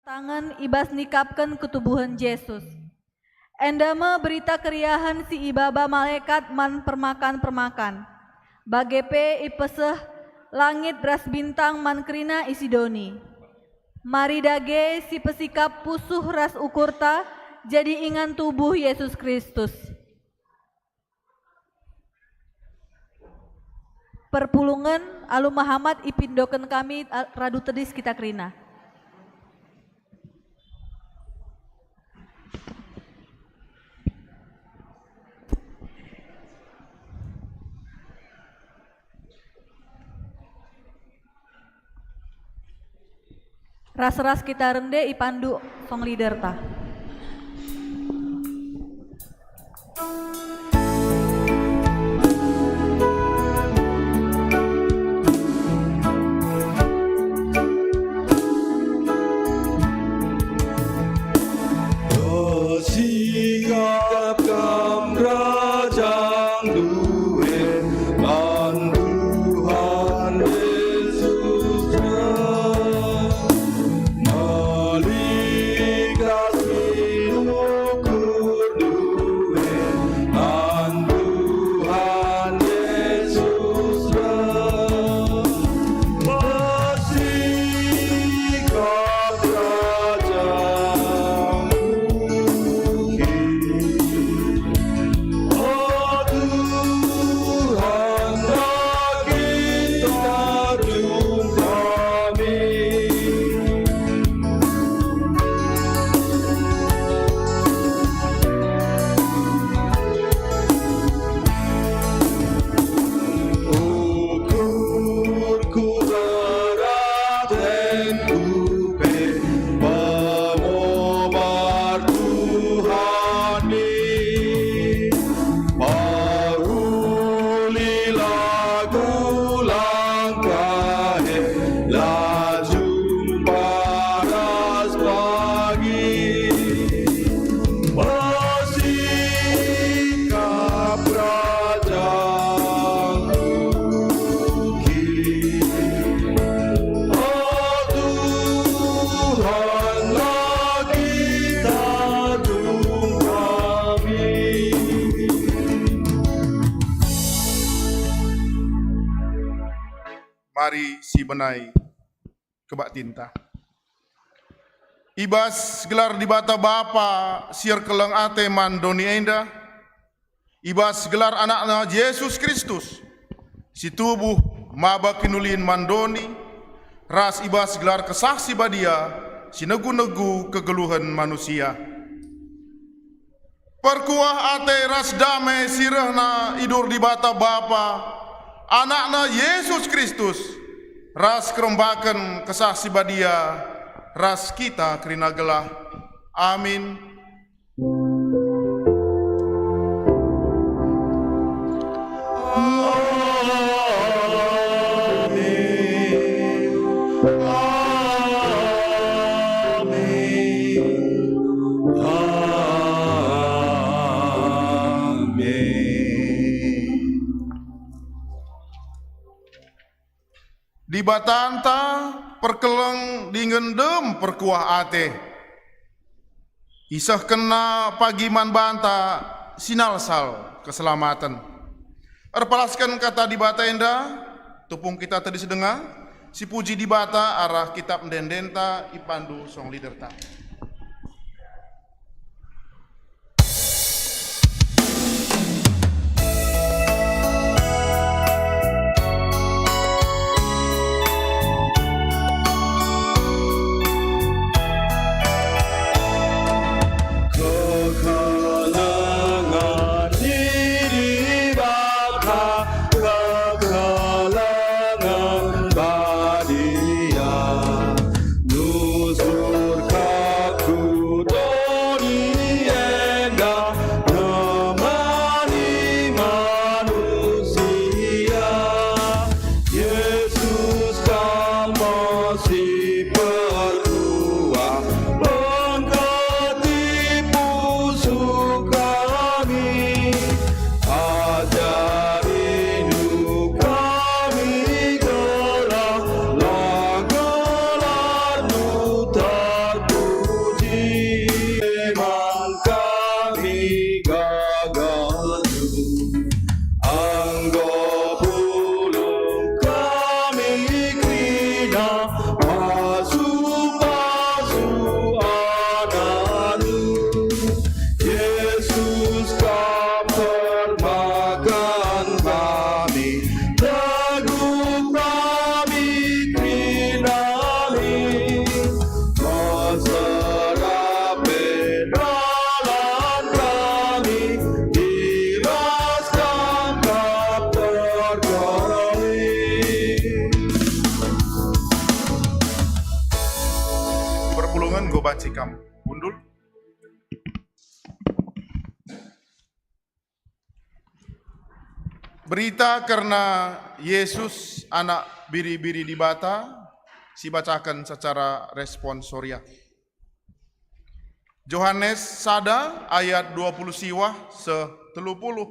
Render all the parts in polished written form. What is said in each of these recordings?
Tangan ibas nikapkan ketubuhan Yesus. Endama berita keriahan si ibaba malaikat man permakan. Bagepe ipeseh langit beras bintang man kerina isidoni. Mari dage si pesikap pusuh ras ukurta jadi ingan tubuh Yesus Kristus. Perpulungan alu Muhammad ipindoken kami radu tedis kita kerina. Ras-ras kita rende ipandu song leader ta. Sikap kamrajang duwe lan Tuhan Yesus malikas inukur duwe lan Tuhan Yesus bersikap rajang Mari si benai kebak tinta. Ibas gelar di bata bapa siar keleng ate mandoni enda. Ibas gelar anaknya Yesus Kristus. Si tubuh maba kinulin mandoni. Ras ibas gelar kesaksi badia si negu-negu kegeluhan manusia. Perkuah ate ras damai sirahna idur di bata bapa. Anakna Yesus Kristus ras kerembakan kesaksi badia ras kita kerina gelah. Amin. Di batanta perkeleng dingendem perkuah ate. Isah kena pagi man banta sinalsal keselamatan. Erpalaskan kata di bata enda, tupung kita tadi sedengar, si puji di bata arah kitab mendendenta ipandu song liderta. Nusur kapulungan go bancikam undul. Berita karena Yesus anak biri-biri di bata, dibacakan secara responsoria. Yohanes sada ayat 20 siwah se-30.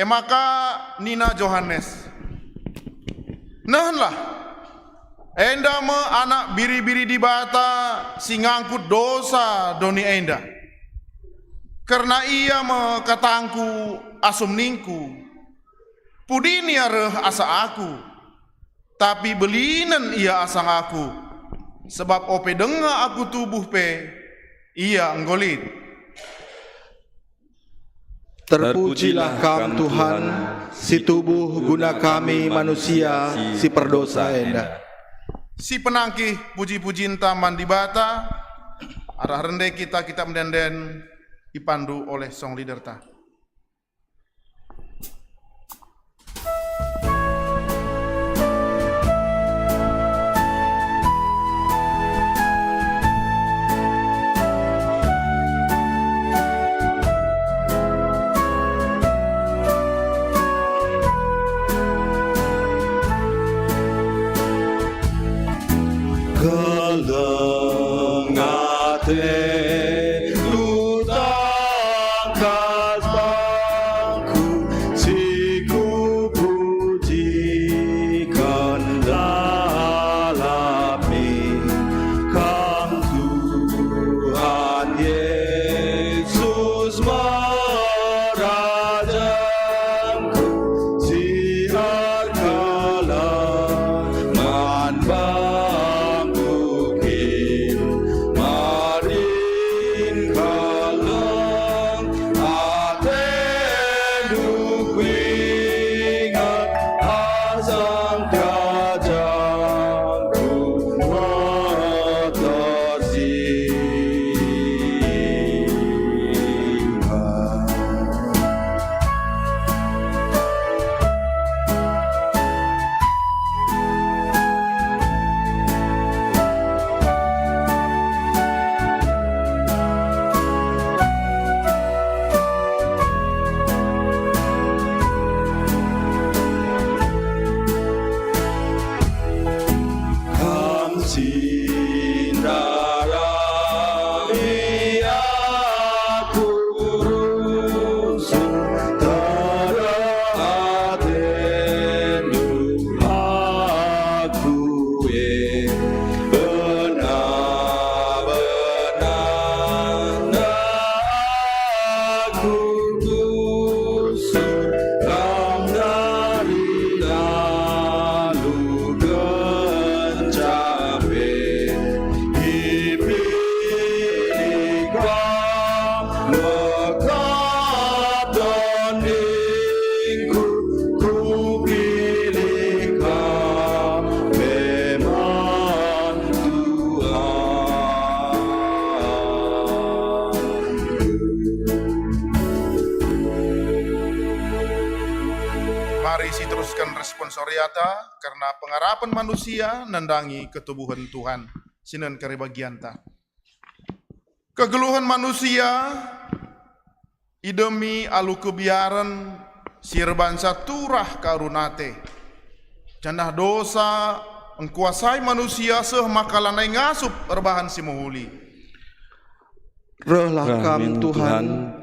Maka nina Yohanes, nahanlah, enda me anak biri-biri di bata si ngangkut dosa doni enda. Karena ia me katangku asum ningku, pudini areh asa aku, tapi belinen ia asang aku, sebab ope denga aku tubuh pe, ia enggolit. Terpujilah Kam Tuhan, si tubuh guna kami manusia, si perdosa enda. Si penangkih puji-pujin taman di bata, arah rendai kita mendenden dipandu oleh song leader ta. Gelengate lutangkas bangku, siku pujikan lalami Kam Tuhan Yesus merajaku, siar kalangan bangkukin marin kalang atenduk wingat asang kajangku Kam sindarami aku rusuh teratendu aku benar-benar aku rusuh Kam dari lalu gencape dipilih Kam lekat doningku, ku pilih Kam memang Tuhan. Mari si teruskan responsoriata karena pengharapan manusia nandangi ketubuhan Tuhan. Sinan kari bagianta. Kegeluhan manusia idemi alu kebiaran sirbansa turah karunate. Janah dosa engkuasai manusia seh makalanai ngasup erbahan si muhuli. Rehlah Kam Tuhan,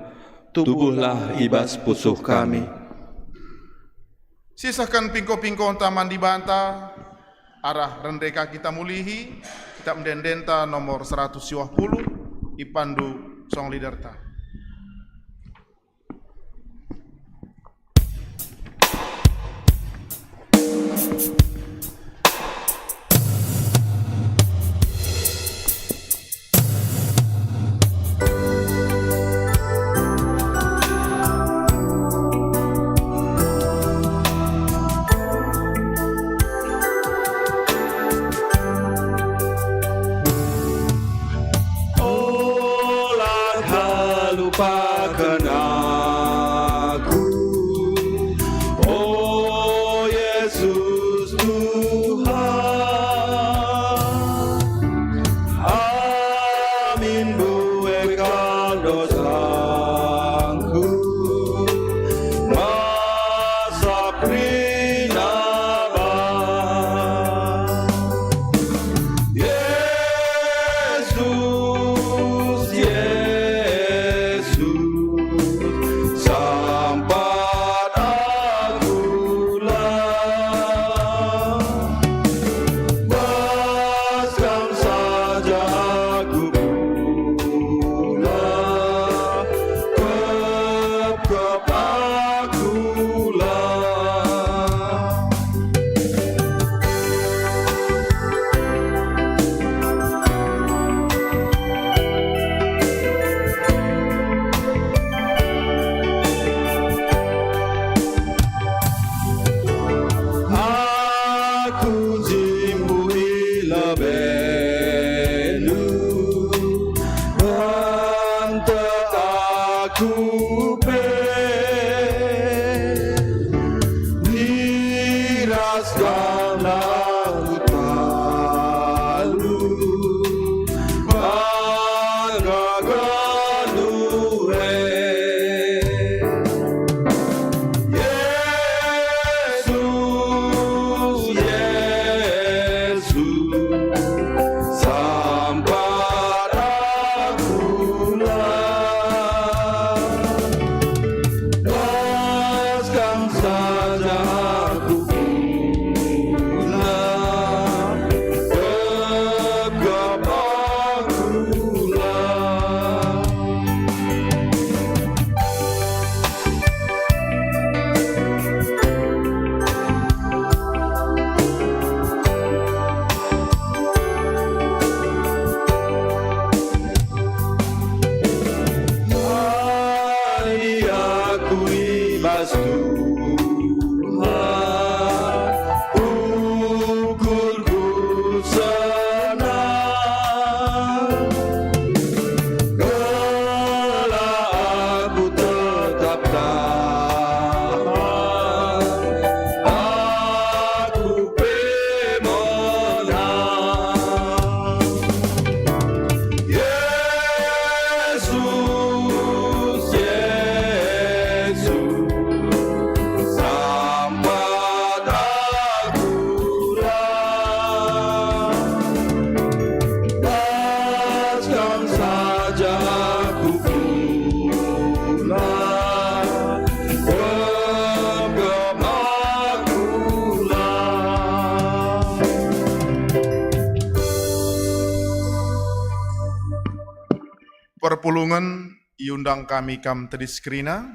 tubuhlah ibas pusuh kami. Sisakan pingko-pingko taman di banta, arah rendeka kita mulihi, kita mendendenta nomor 120, ipandu song liderta. Oh langkah perpulungan iundang kami kam tediskrina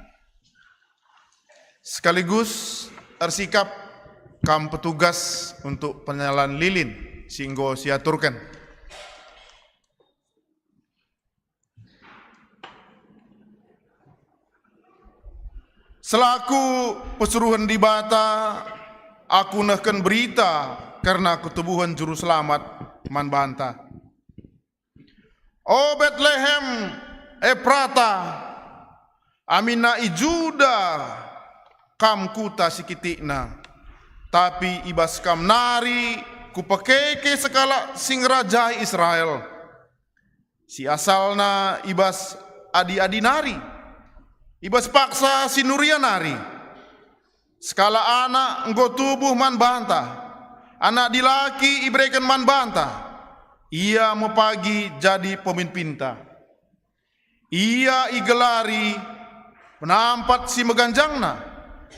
sekaligus ersikap kam petugas untuk penyalaan lilin singgo siaturkan. Selaku pesuruhan di Bata, aku nahkan berita karena ketubuhan juru selamat man banta. O Bethlehem Efrata, amina ijuda kam kuta sikitikna, tapi ibas kam nari kupakeke sekala sing raja Israel. Si asalna ibas adi-adi nari, ibas paksa si Nuria nari. Skala anak enggo tubuh man banta, anak dilaki ibrekan man banta. Ia mau pagi jadi pemimpinta. Ia igelari penampat si meganjangna,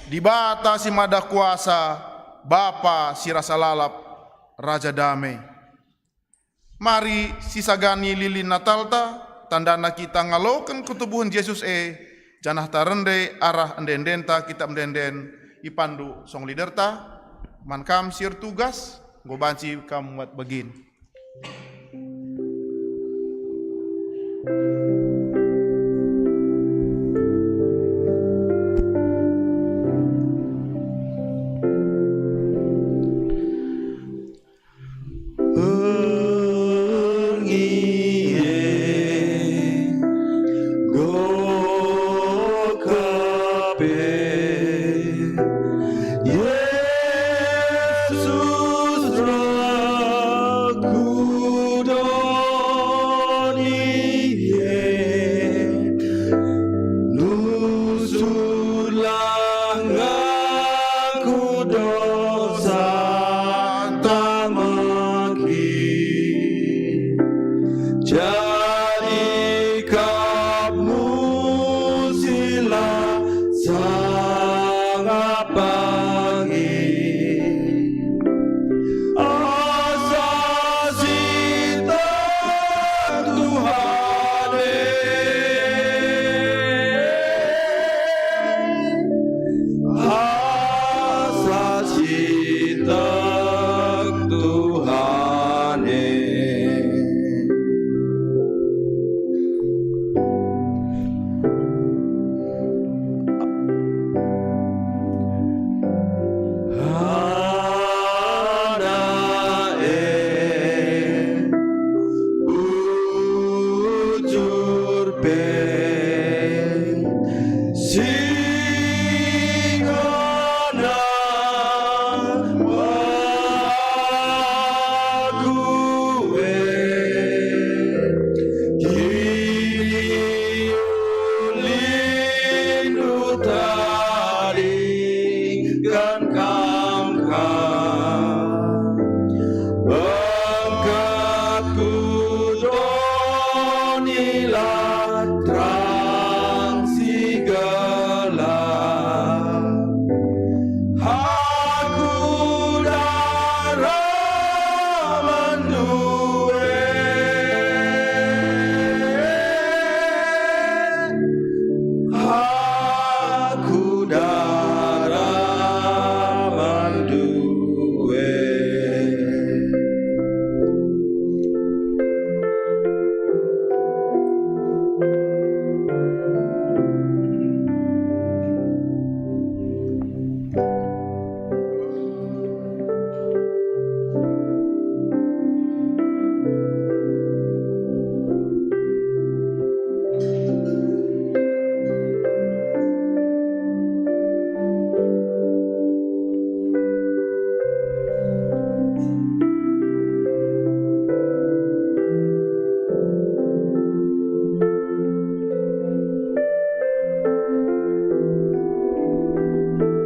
di Bata si mada kuasa, Bapa si rasa lalap, Raja damai. Mari sisagani lilin natalta, tandana kita ngalokan ketubuhan Yesus janah tarende arah endendenta kita mendenden ipandu song liderta, man kam sir tugas, gobanci kam muat begin.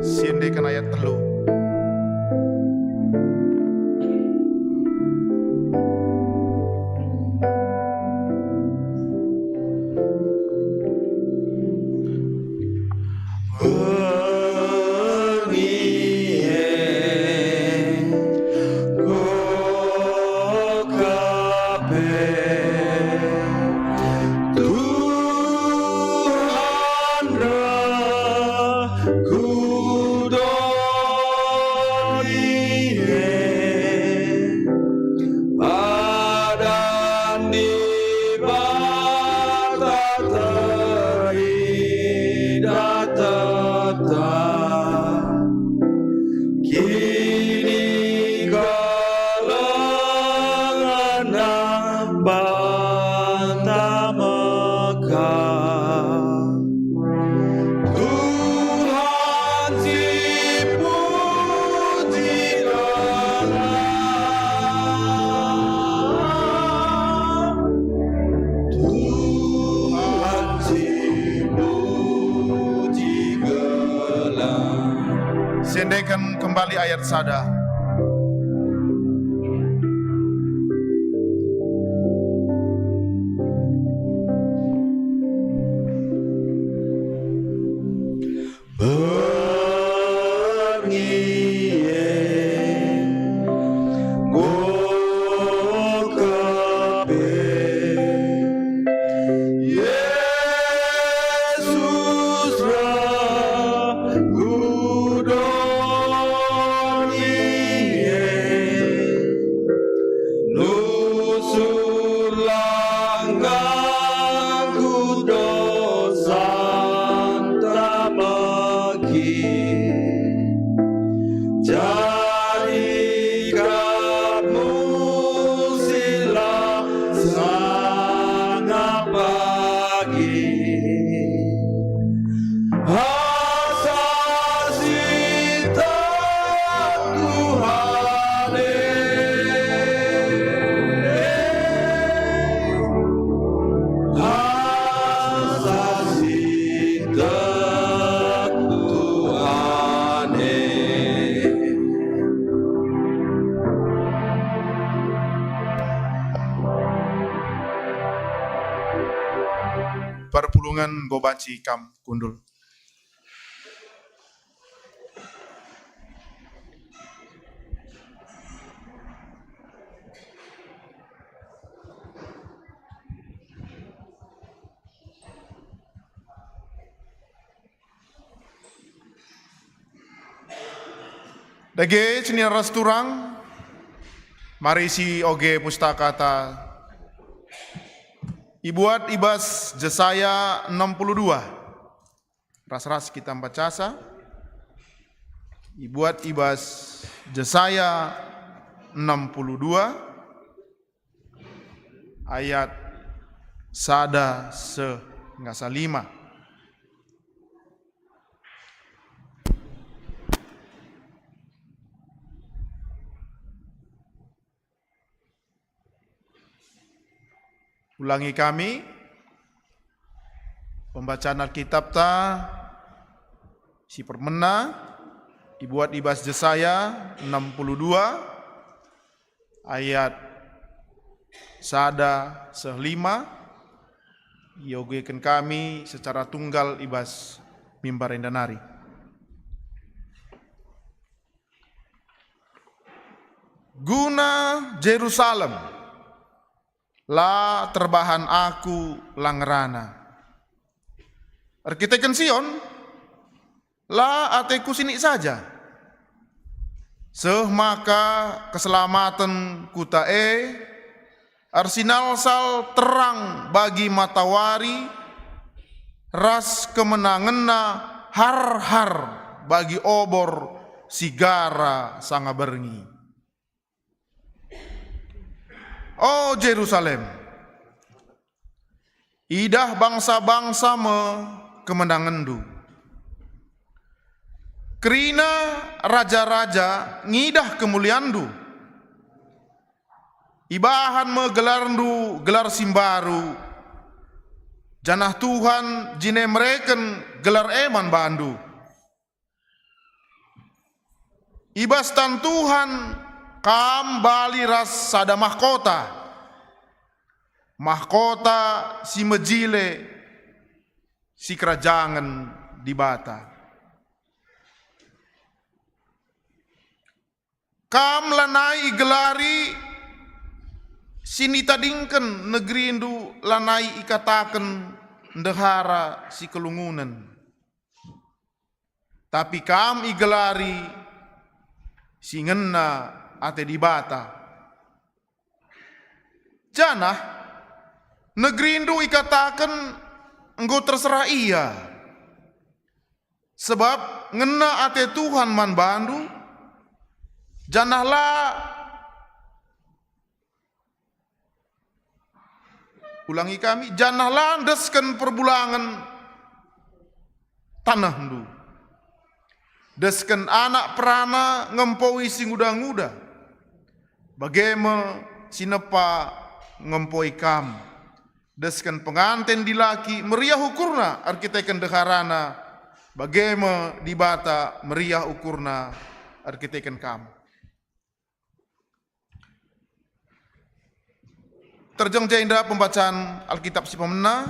Siendekan ayat telu. Tu bantah Mekah. Tuhan dipujilah, Tuhan dipujilah. Sendekan kembali ayat sada. Perpulungan bobaci kam kundul. Dage seni rasturang, mari si oge pustaka ta Ibuat ibas Jesaya 62. Ras-ras kita baca. Ibuat ibas Jesaya 62 ayat sada ngasa 5. Ulangi kami pembacaan Alkitab ta si permena dibuat ibas Jesaya 62 ayat sada 5. Yogekan kami secara tunggal ibas mimbar endanari. Guna Jerusalem la terbahan aku langrana. Arkiteken Sion, la ateku sini saja. Seh maka keselamatan kutae, arsinal sal terang bagi matawari, ras kemenangenna har-har bagi obor sigara sanga berngi. Oh Jerusalem, idah bangsa-bangsa me kemenangendu. Kerina raja-raja ngidah kemuliandu. Ibahan me gelarndu gelar simbaru. Janah Tuhan jine mereken gelar eman bandu. Ibas tan Tuhan kambali ras sada mahkota. Mahkota si mejile si kerajaan di bata. Kam lanai gelari sini tadingken negeri indu lanai ikataken ndehara si kelungunan. Tapi kam igelari si ngena ate di bata. Janah negeri indu ikataken enggo terserah iya. Sebab ngena ate Tuhan man bandu. Janahlah ulangi kami, janah landeskan perbulangan tanah ndu. Desken anak perana ngempoi sing uda-nguda. Bagaimana sinepa ngempoi kam. Desken pengantin dilaki meriah ukurna arkiteken deharana. Bagaimana dibata meriah ukurna arkiteken kam. Terjang jenda pembacaan Alkitab si pemena.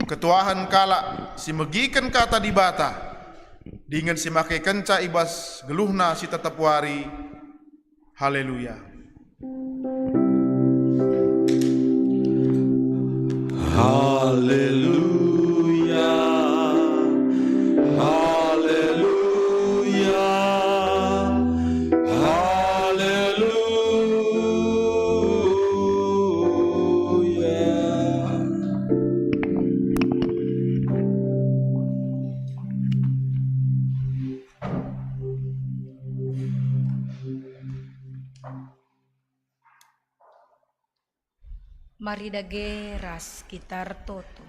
Ketuahan kala si megiken kata dibata. Dengan si make kenca ibas geluhna si tetap wari. Haleluya. Haleluya. Haleluya. Haleluya. Mari dage ras kita retoto.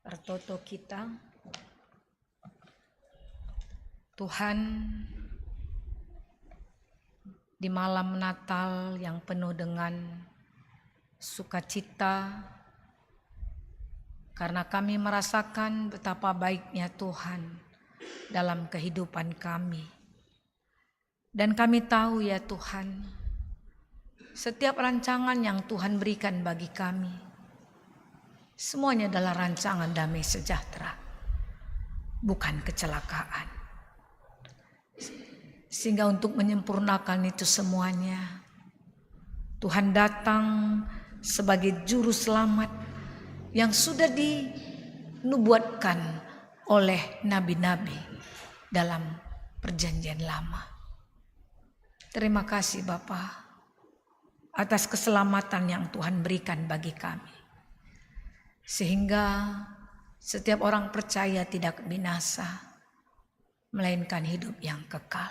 Retoto kita. Tuhan, di malam Natal yang penuh dengan sukacita, karena kami merasakan betapa baiknya Tuhan dalam kehidupan kami. Dan kami tahu ya Tuhan, setiap rancangan yang Tuhan berikan bagi kami, semuanya adalah rancangan damai sejahtera, bukan kecelakaan. Sehingga untuk menyempurnakan itu semuanya, Tuhan datang sebagai juru selamat yang sudah dinubuatkan oleh nabi-nabi dalam perjanjian lama. Terima kasih Bapa atas keselamatan yang Tuhan berikan bagi kami. Sehingga setiap orang percaya tidak binasa, melainkan hidup yang kekal.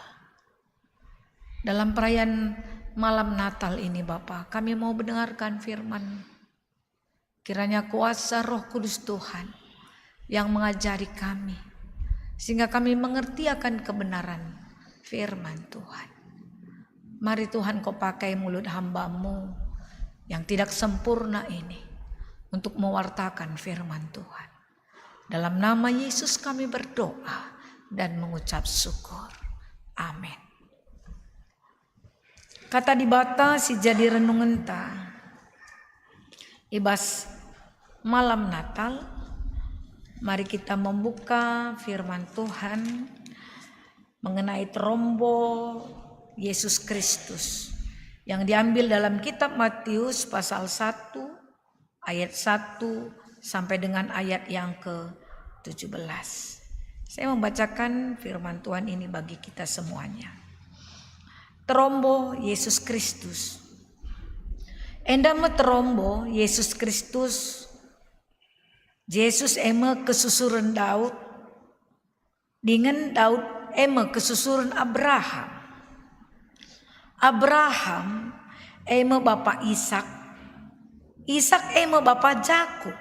Dalam perayaan malam Natal ini Bapa, kami mau mendengarkan firman. Kiranya kuasa Roh Kudus Tuhan yang mengajari kami, sehingga kami mengerti akan kebenaran firman Tuhan. Mari Tuhan Kau pakai mulut hamba-Mu yang tidak sempurna ini untuk mewartakan firman Tuhan. Dalam nama Yesus kami berdoa dan mengucap syukur. Amin. Kata dibata si jadi renungan ta. Ibas malam Natal. Mari kita membuka firman Tuhan mengenai trombo Yesus Kristus yang diambil dalam kitab Matius pasal 1 ayat 1 sampai dengan ayat yang ke-17. Saya membacakan firman Tuhan ini bagi kita semuanya. Trombo Yesus Kristus. Endama trombo Yesus Kristus. Yesus ema kesusuran Daud. Dengan Daud ema kesusuran Abraham. Abraham ema bapa Ishak. Ishak ema bapa Jakub.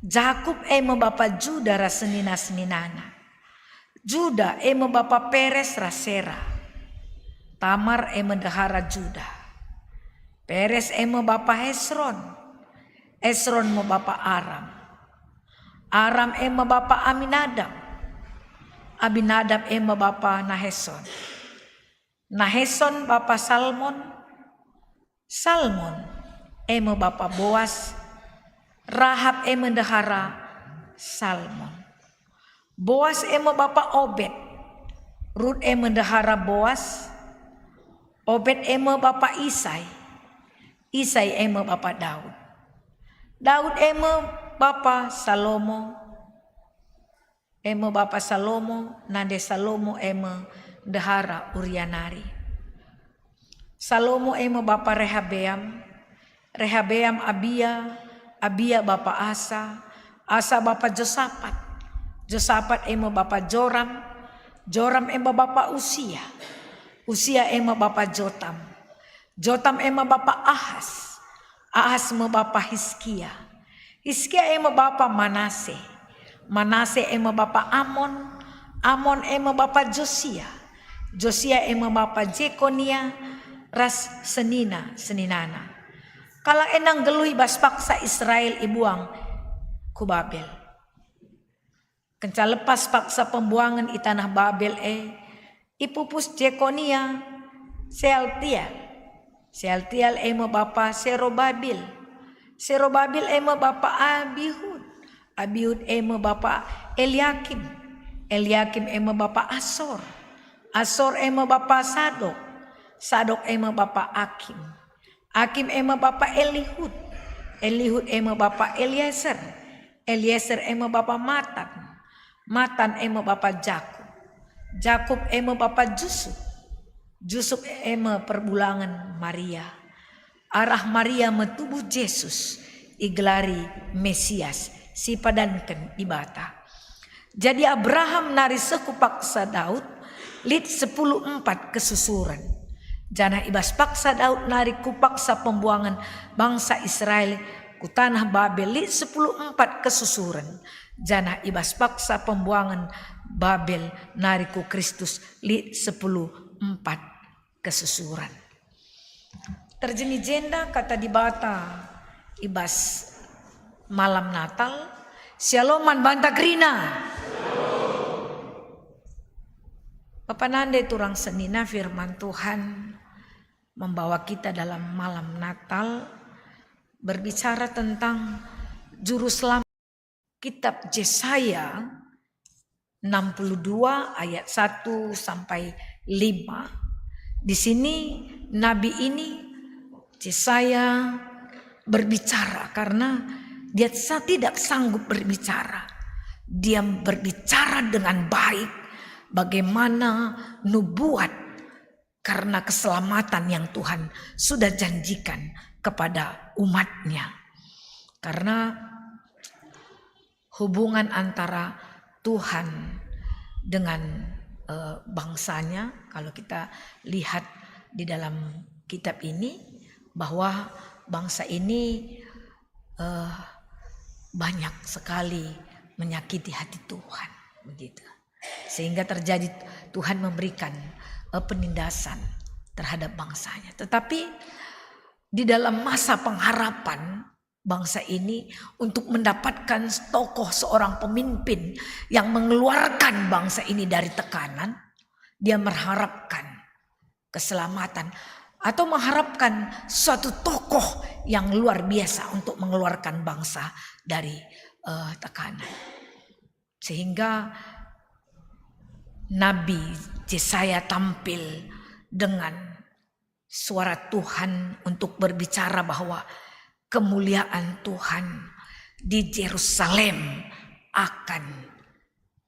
Jakub ema bapa Juda rasenina-seninana. Juda ema bapa Peres rasera. Tamar ema dahara Juda. Peres ema bapa Hesron. Hesron ema bapa Aram. Aram ema bapa Aminadab. Abinadab ema bapa Naheson. Naheson bapa Salmon. Salmon ema bapa Boas. Rahab ema dahara Salmon. Boas ema bapa Obed. Rut ema dahara Boas. Obed ema bapa Isai. Isai ema bapa Daud. Daud ema bapa Salomo. Ema bapa Salomo. Nade Salomo ema dahara Urianari. Salomo ema bapa Rehabeam. Rehabeam Abia. Abia bapa Asa. Asa bapa Josafat. Josafat ema bapa Joram. Joram ema bapa Usia. Usia ema bapa Jotam. Jotam ema bapa Ahas. Ahas ema bapa Hizkia. Hizkia ema bapa Manase. Manase ema bapa Amon. Amon ema bapa Josia. Josia ema bapa Jekonia. Ras seninana. Kala enang gelui bas paksa Israel ibuang ku Babel. Kenca lepas paksa pembuangan i tanah Babel ipupus Jekonia Sealtial ema bapa Serobabil. Serobabil ema bapa Abihud. Abihud ema bapa Eliakim. Eliakim ema bapa Asor. Asor ema bapa Sadok. Sadok ema bapa Akim. Akim ema bapa Elihud. Elihud ema bapa Eliezer. Eliezer ema bapa Matan. Matan ema bapa Jakub. Jakub ema bapa Jusuf. Jusuf ema perbulangan Maria. Arah Maria metubuh Yesus igelari Mesias si padanken ibata. Jadi Abraham nari seku paksa Daud lit 10:4 kesusuran. Jana ibas paksa Daud nari ku paksa pembuangan bangsa Israel ku tanah Babel lit 10:4 kesusuran. Jana ibas paksa pembuangan Babel nari ku Kristus lit 10:4 kesusuran. Terjeni jenda kata di bata ibas malam Natal. Shalom banta grina. Bapak nande turang senina firman Tuhan membawa kita dalam malam Natal berbicara tentang juru selamat. Kitab Yesaya 62 ayat 1 sampai 5. Di sini nabi ini Yesaya berbicara karena dia tidak sanggup berbicara. Dia berbicara dengan baik bagaimana nubuat karena keselamatan yang Tuhan sudah janjikan kepada umatnya. Karena hubungan antara Tuhan dengan bangsanya, kalau kita lihat di dalam kitab ini bahwa bangsa ini banyak sekali menyakiti hati Tuhan, begitu. Sehingga terjadi Tuhan memberikan penindasan terhadap bangsanya. Tetapi di dalam masa pengharapan bangsa ini untuk mendapatkan tokoh seorang pemimpin yang mengeluarkan bangsa ini dari tekanan, dia mengharapkan keselamatan atau mengharapkan suatu tokoh yang luar biasa untuk mengeluarkan bangsa dari tekanan. Sehingga Nabi Yesaya tampil dengan suara Tuhan untuk berbicara bahwa kemuliaan Tuhan di Yerusalem akan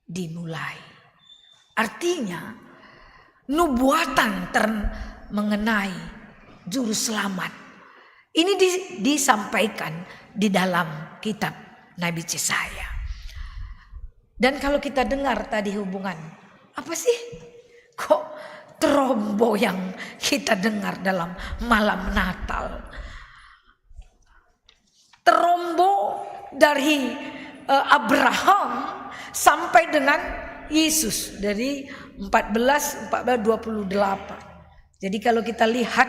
dimulai. Artinya nubuatan mengenai juru selamat ini disampaikan di dalam kitab Nabi Yesaya. Dan kalau kita dengar tadi hubungan, apa sih kok trombo yang kita dengar dalam malam Natal? Trombo dari Abraham sampai dengan Yesus dari 14:28. Jadi kalau kita lihat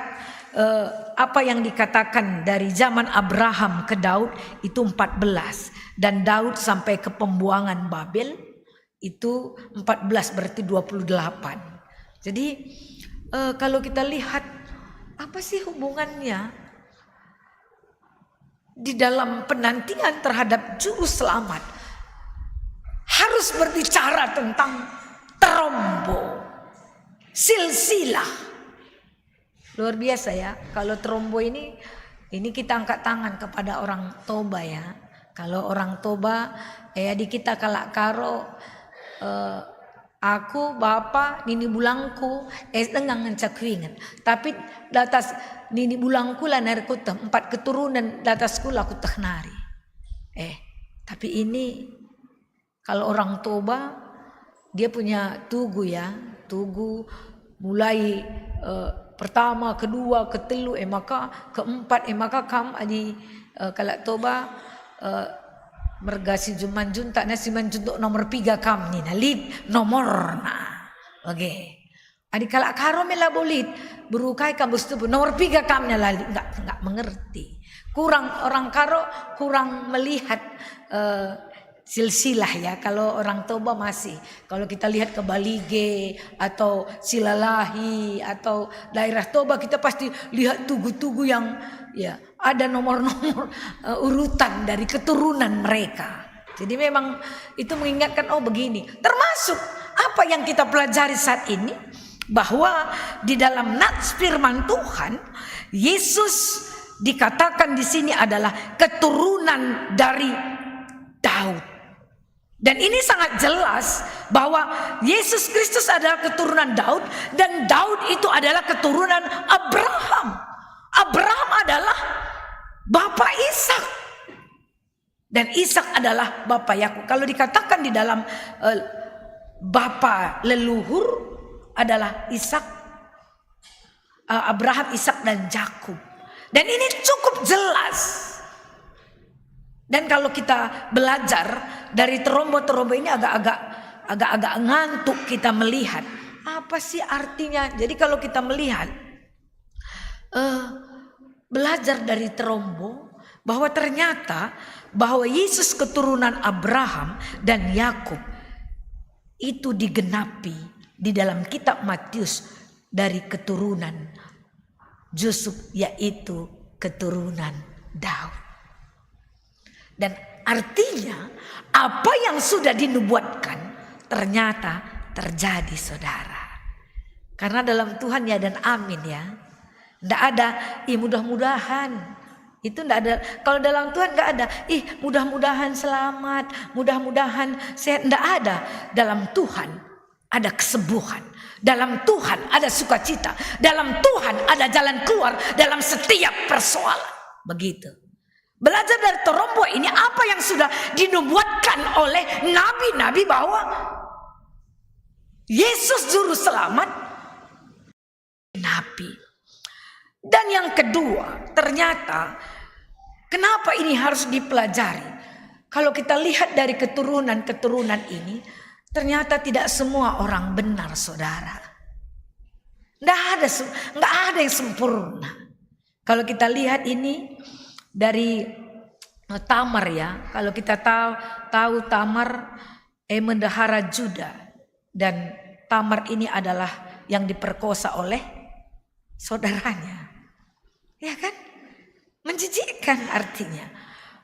apa yang dikatakan dari zaman Abraham ke Daud itu 14, dan Daud sampai ke pembuangan Babel itu 14 berarti 28. Jadi kalau kita lihat apa sih hubungannya di dalam penantian terhadap juru selamat, harus berbicara tentang trombo, silsilah. Luar biasa ya, kalau trombo ini kita angkat tangan kepada orang toba ya. Kalau orang toba di kita kalak karo aku bapa nini bulangku tengah ngecakwingan. Tapi datas nini bulangku lah nari kutah 4 keturunan datasku lah kutah nari. Tapi ini kalau orang toba dia punya tugu ya, tugu mulai pertama, kedua, ketelu, maka keempat, maka kam adi kalak toba mergasi juman junta nasi manjuntuk nomor 3 kam ni nalit nomor na. Oke. Adi kalak karo mela bolit berukai kam bustu nomor 3 kam nya lalit enggak mengerti. Kurang orang karo kurang melihat silsilah ya. Kalau orang toba masih. Kalau kita lihat ke Balige atau Silalahi atau daerah toba kita pasti lihat tugu-tugu yang ya ada nomor-nomor urutan dari keturunan mereka. Jadi memang itu mengingatkan begini. Termasuk apa yang kita pelajari saat ini, bahwa di dalam nats firman Tuhan Yesus dikatakan di sini adalah keturunan dari Daud. Dan ini sangat jelas bahwa Yesus Kristus adalah keturunan Daud dan Daud itu adalah keturunan Abraham. Abraham adalah bapak Ishak dan Ishak adalah bapak Yakub. Kalau dikatakan di dalam bapak leluhur adalah Ishak, Abraham, Ishak dan Yakub. Dan ini cukup jelas. Dan kalau kita belajar dari terombo-terombo ini agak-agak ngantuk kita melihat apa sih artinya. Jadi kalau kita melihat belajar dari terombo bahwa ternyata bahwa Yesus keturunan Abraham dan Yakub itu digenapi di dalam kitab Matius dari keturunan Yusuf, yaitu keturunan Daud. Dan artinya apa yang sudah dinubuatkan ternyata terjadi, saudara. Karena dalam Tuhan ya dan amin ya. Tidak ada mudah-mudahan. Itu tidak ada. Kalau dalam Tuhan tidak ada mudah-mudahan selamat, mudah-mudahan sehat. Tidak ada. Dalam Tuhan ada kesembuhan. Dalam Tuhan ada sukacita. Dalam Tuhan ada jalan keluar dalam setiap persoalan. Begitu. Belajar dari terombo ini apa yang sudah dinubuatkan oleh nabi-nabi bahwa Yesus juru selamat nabi. Dan yang kedua, ternyata kenapa ini harus dipelajari? Kalau kita lihat dari keturunan-keturunan ini, ternyata tidak semua orang benar, saudara. Nggak ada yang sempurna. Kalau kita lihat ini dari Tamar ya, kalau kita tahu Tamar mendahara Juda, dan Tamar ini adalah yang diperkosa oleh saudaranya. Ya kan? Menjijikkan artinya.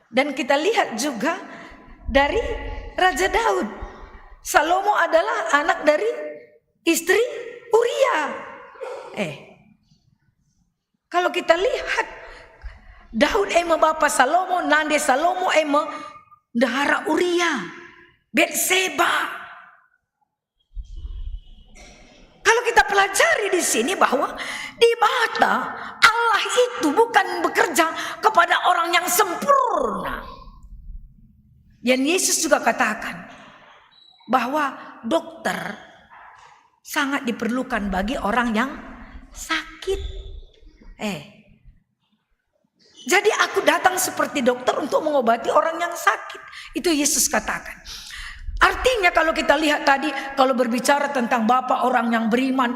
Dan kita lihat juga dari Raja Daud. Salomo adalah anak dari istri Uria. Kalau kita lihat Daud bapa Salomo, nande Salomo dahara Uria, Betseba. Kalau kita pelajari di sini bahwa di mata Allah itu bukan bekerja kepada orang yang sempurna. Dan Yesus juga katakan bahwa dokter sangat diperlukan bagi orang yang sakit. Jadi aku datang seperti dokter untuk mengobati orang yang sakit. Itu Yesus katakan. Artinya kalau kita lihat tadi, kalau berbicara tentang Bapa orang yang beriman,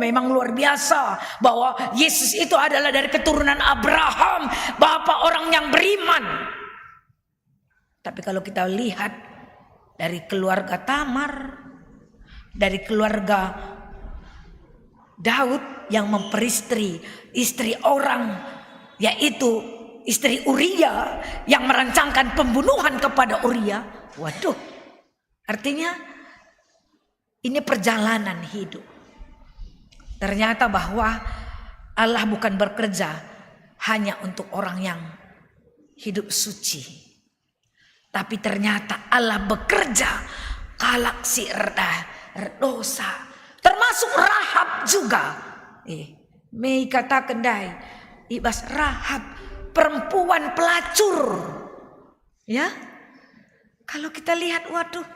memang luar biasa bahwa Yesus itu adalah dari keturunan Abraham, Bapa orang yang beriman. Tapi kalau kita lihat dari keluarga Tamar, dari keluarga Daud yang memperistri istri orang, yaitu istri Uria yang merancangkan pembunuhan kepada Uria. Waduh. Artinya ini perjalanan hidup. Ternyata bahwa Allah bukan bekerja hanya untuk orang yang hidup suci. Tapi ternyata Allah bekerja kalak si dosa. Termasuk Rahab juga. Mei kata kendai. Ibas Rahab perempuan pelacur. Ya. Kalau kita lihat waduh.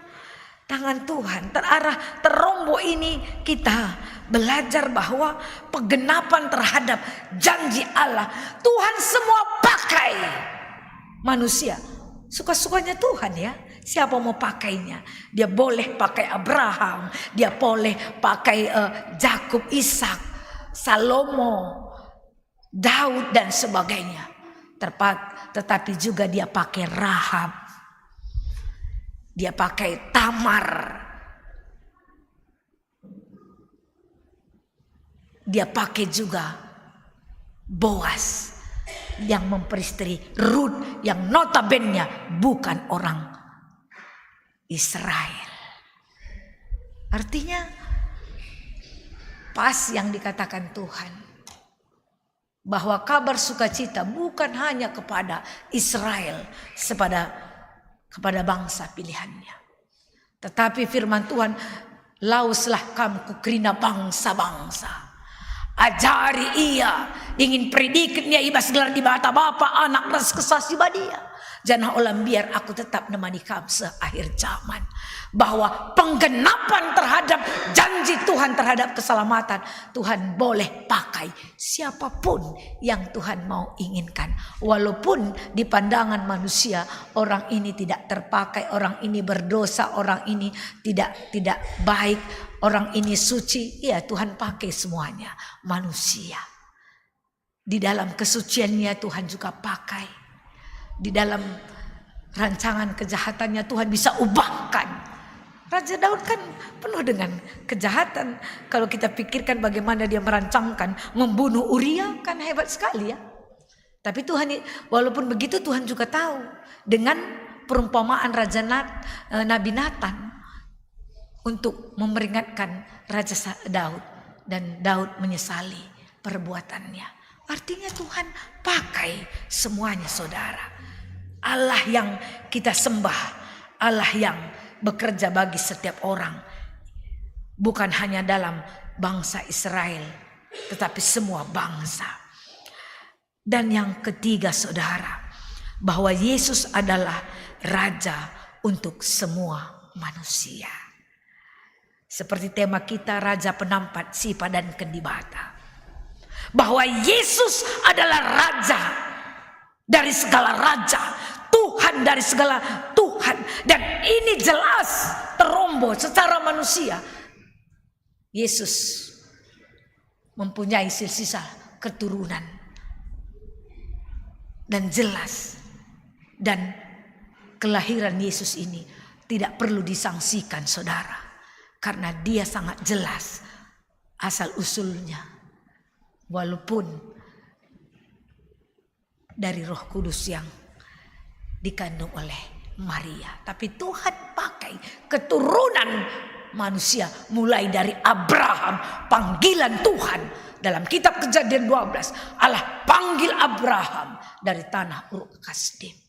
tangan Tuhan terarah terombo ini kita belajar bahwa penggenapan terhadap janji Allah Tuhan semua pakai manusia. Suka-sukanya Tuhan ya. Siapa mau pakainya? Dia boleh pakai Abraham, dia boleh pakai Yakub, Ishak, Salomo, Daud dan sebagainya. Tetapi juga dia pakai Rahab. Dia pakai Tamar. Dia pakai juga Boas yang memperistri Rut yang notabene bukan orang Israel. Artinya pas yang dikatakan Tuhan bahwa kabar sukacita bukan hanya kepada Israel kepada bangsa pilihannya. Tetapi firman Tuhan, lauslah kamu kukrina bangsa-bangsa. Ajari ia, ingin predikatnya ibas gelar di bata Bapa, Anak, dan Kesasi badia. Jangan ulam biar aku tetap nemani kamu seakhir zaman. Bahwa penggenapan terhadap janji Tuhan terhadap keselamatan, Tuhan boleh pakai siapapun yang Tuhan mau inginkan. Walaupun di pandangan manusia orang ini tidak terpakai, orang ini berdosa, orang ini tidak baik, orang ini suci. Ya, Tuhan pakai semuanya manusia. Di dalam kesuciannya Tuhan juga pakai. Di dalam rancangan kejahatannya Tuhan bisa ubahkan. Raja Daud kan penuh dengan kejahatan. Kalau kita pikirkan bagaimana dia merancangkan membunuh Uria, kan hebat sekali ya. Tapi Tuhan, walaupun begitu Tuhan juga tahu dengan perumpamaan Nabi Nathan untuk memperingatkan Raja Daud, dan Daud menyesali perbuatannya. Artinya Tuhan pakai semuanya, saudara. Allah yang kita sembah, Allah yang bekerja bagi setiap orang, bukan hanya dalam bangsa Israel, tetapi semua bangsa. Dan yang ketiga, saudara, bahwa Yesus adalah Raja untuk semua manusia. Seperti tema kita, Raja Penampat Sipa dan Kendibata. Bahwa Yesus adalah Raja dari segala raja, Tuhan dari segala Tuhan. Dan ini jelas terombo secara manusia. Yesus mempunyai silsilah keturunan. Dan jelas. Dan kelahiran Yesus ini tidak perlu disangsikan, saudara. Karena dia sangat jelas asal usulnya. Walaupun dari Roh Kudus yang dikandung oleh Maria. Tapi Tuhan pakai keturunan manusia. Mulai dari Abraham, panggilan Tuhan. Dalam kitab Kejadian 12. Allah panggil Abraham dari tanah Ur Kasdim.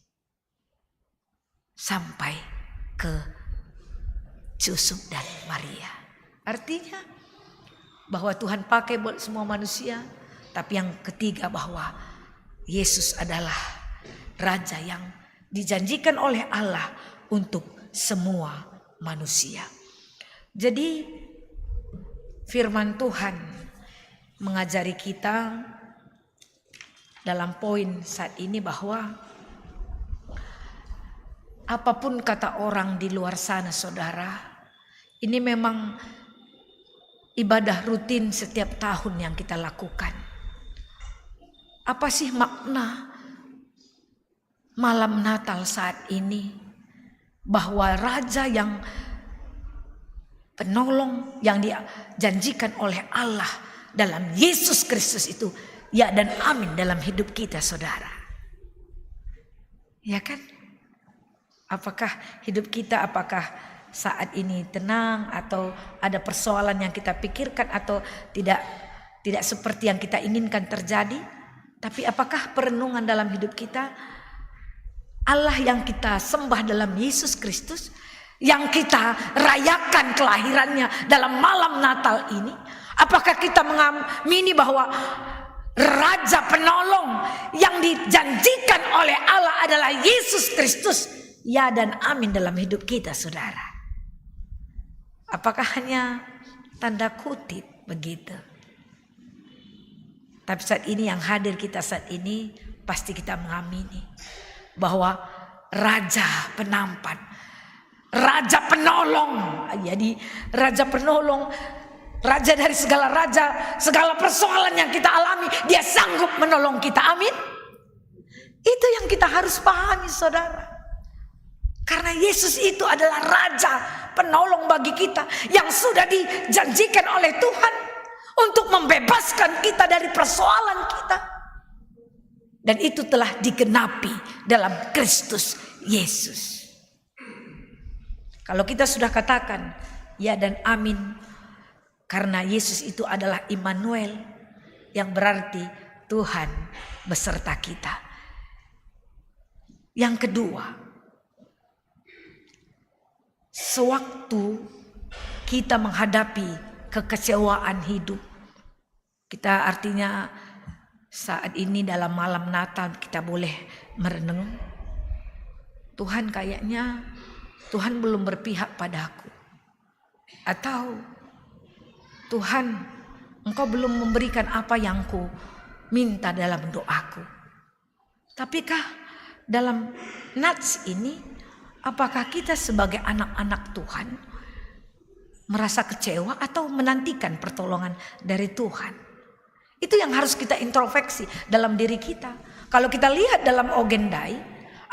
Sampai ke Yusuf dan Maria. Artinya bahwa Tuhan pakai buat semua manusia. Tapi yang ketiga bahwa Yesus adalah Raja yang dijanjikan oleh Allah untuk semua manusia. Jadi firman Tuhan mengajari kita dalam poin saat ini bahwa apapun kata orang di luar sana, saudara, ini memang ibadah rutin setiap tahun yang kita lakukan. Apa sih makna malam Natal saat ini? Bahwa Raja yang penolong yang dijanjikan oleh Allah dalam Yesus Kristus itu ya dan amin dalam hidup kita, saudara. Ya kan? Apakah hidup kita, apakah saat ini tenang atau ada persoalan yang kita pikirkan atau tidak seperti yang kita inginkan terjadi? Tapi apakah perenungan dalam hidup kita, Allah yang kita sembah dalam Yesus Kristus, yang kita rayakan kelahirannya dalam malam Natal ini, apakah kita mengamini bahwa Raja penolong yang dijanjikan oleh Allah adalah Yesus Kristus? Ya dan amin dalam hidup kita, saudara. Apakah hanya tanda kutip begitu? Tapi saat ini yang hadir kita saat ini pasti kita mengamini bahwa Raja penampan, Raja penolong. Jadi Raja penolong, Raja dari segala raja, segala persoalan yang kita alami, Dia sanggup menolong kita. Amin. Itu yang kita harus pahami, saudara. Karena Yesus itu adalah Raja penolong bagi kita yang sudah dijanjikan oleh Tuhan untuk membebaskan kita dari persoalan kita. Dan itu telah digenapi dalam Kristus Yesus. Kalau kita sudah katakan ya dan amin, karena Yesus itu adalah Immanuel, yang berarti Tuhan beserta kita. Yang kedua, sewaktu kita menghadapi kekecewaan hidup, kita artinya saat ini dalam malam Natal kita boleh merenung, Tuhan kayaknya Tuhan belum berpihak padaku, atau Tuhan Engkau belum memberikan apa yang ku minta dalam doaku. Tapikah dalam nats ini, apakah kita sebagai anak-anak Tuhan merasa kecewa atau menantikan pertolongan dari Tuhan? Itu yang harus kita introspeksi dalam diri kita. Kalau kita lihat dalam Ogendai,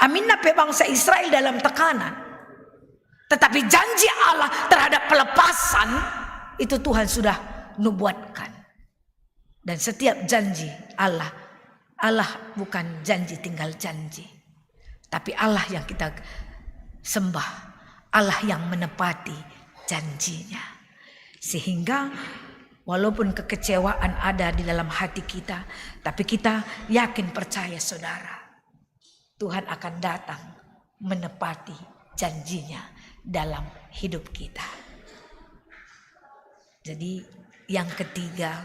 aminna pe bangsa Israel dalam tekanan, tetapi janji Allah terhadap pelepasan itu Tuhan sudah nubuatkan. Dan setiap janji Allah bukan janji tinggal janji, tapi Allah yang kita sembah, Allah yang menepati janjinya. Sehingga walaupun kekecewaan ada di dalam hati kita, tapi kita yakin percaya, saudara, Tuhan akan datang menepati janjinya dalam hidup kita. Jadi yang ketiga,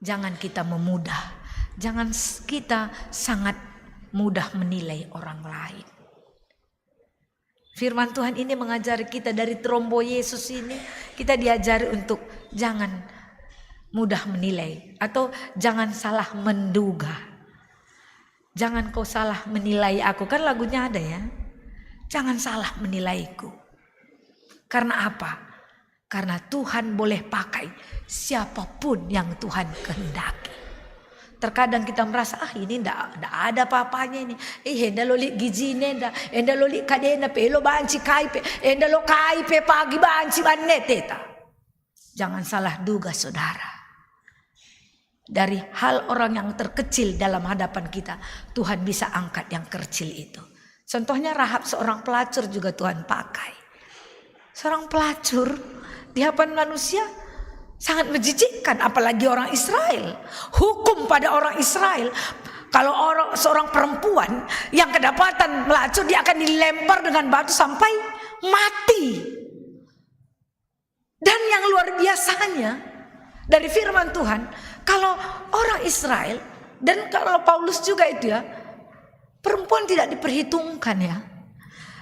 jangan kita memudah, jangan kita sangat mudah menilai orang lain. Firman Tuhan ini mengajari kita dari terombo Yesus ini, kita diajari untuk jangan mudah menilai atau jangan salah menduga. Jangan kau salah menilai aku, kan lagunya ada ya. Jangan salah menilaiku. Karena apa? Karena Tuhan boleh pakai siapapun yang Tuhan kehendaki. Terkadang kita merasa ini ndak ada apa-apanya ini. Henda lo li gizine henda lo li kadena pe lo banci kaipe, henda lo kaipe pagi banci maneteta. Jangan salah duga, saudara. Dari hal orang yang terkecil dalam hadapan kita, Tuhan bisa angkat yang kecil itu. Contohnya Rahab, seorang pelacur juga Tuhan pakai. Seorang pelacur di hadapan manusia sangat menjijikkan, apalagi orang Israel. Hukum pada orang Israel, kalau seorang perempuan yang kedapatan melacur, dia akan dilempar dengan batu sampai mati. Dan yang luar biasanya dari firman Tuhan, kalau orang Israel dan kalau Paulus juga itu ya, perempuan tidak diperhitungkan ya.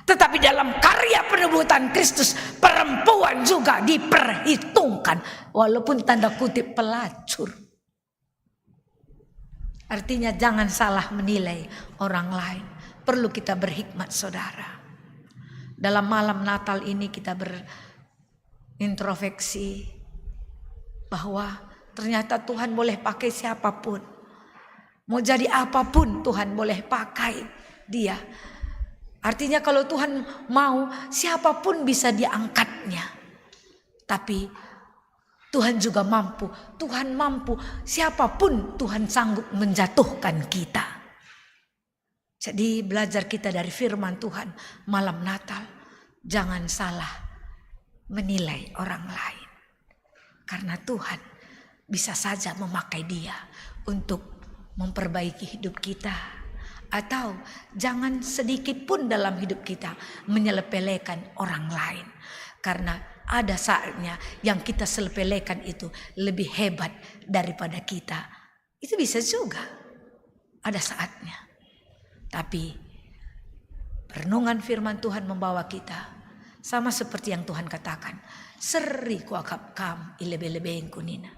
Tetapi dalam karya penebutan Kristus, perempuan juga diperhitungkan. Walaupun tanda kutip pelacur. Artinya jangan salah menilai orang lain. Perlu kita berhikmat, saudara. Dalam malam Natal ini kita berintrospeksi bahwa ternyata Tuhan boleh pakai siapapun. Mau jadi apapun Tuhan boleh pakai dia. Artinya kalau Tuhan mau, siapapun bisa diangkatnya. Tapi Tuhan juga mampu. Tuhan mampu, siapapun Tuhan sanggup menjatuhkan kita. Jadi belajar kita dari firman Tuhan malam Natal, jangan salah menilai orang lain. Karena Tuhan bisa saja memakai dia untuk memperbaiki hidup kita. Atau jangan sedikit pun dalam hidup kita menyelepelekan orang lain. Karena ada saatnya yang kita selepelekan itu lebih hebat daripada kita. Itu bisa juga. Ada saatnya. Tapi renungan firman Tuhan membawa kita. Sama seperti yang Tuhan katakan, seri kuakap kam ilebe-lebeng kunina.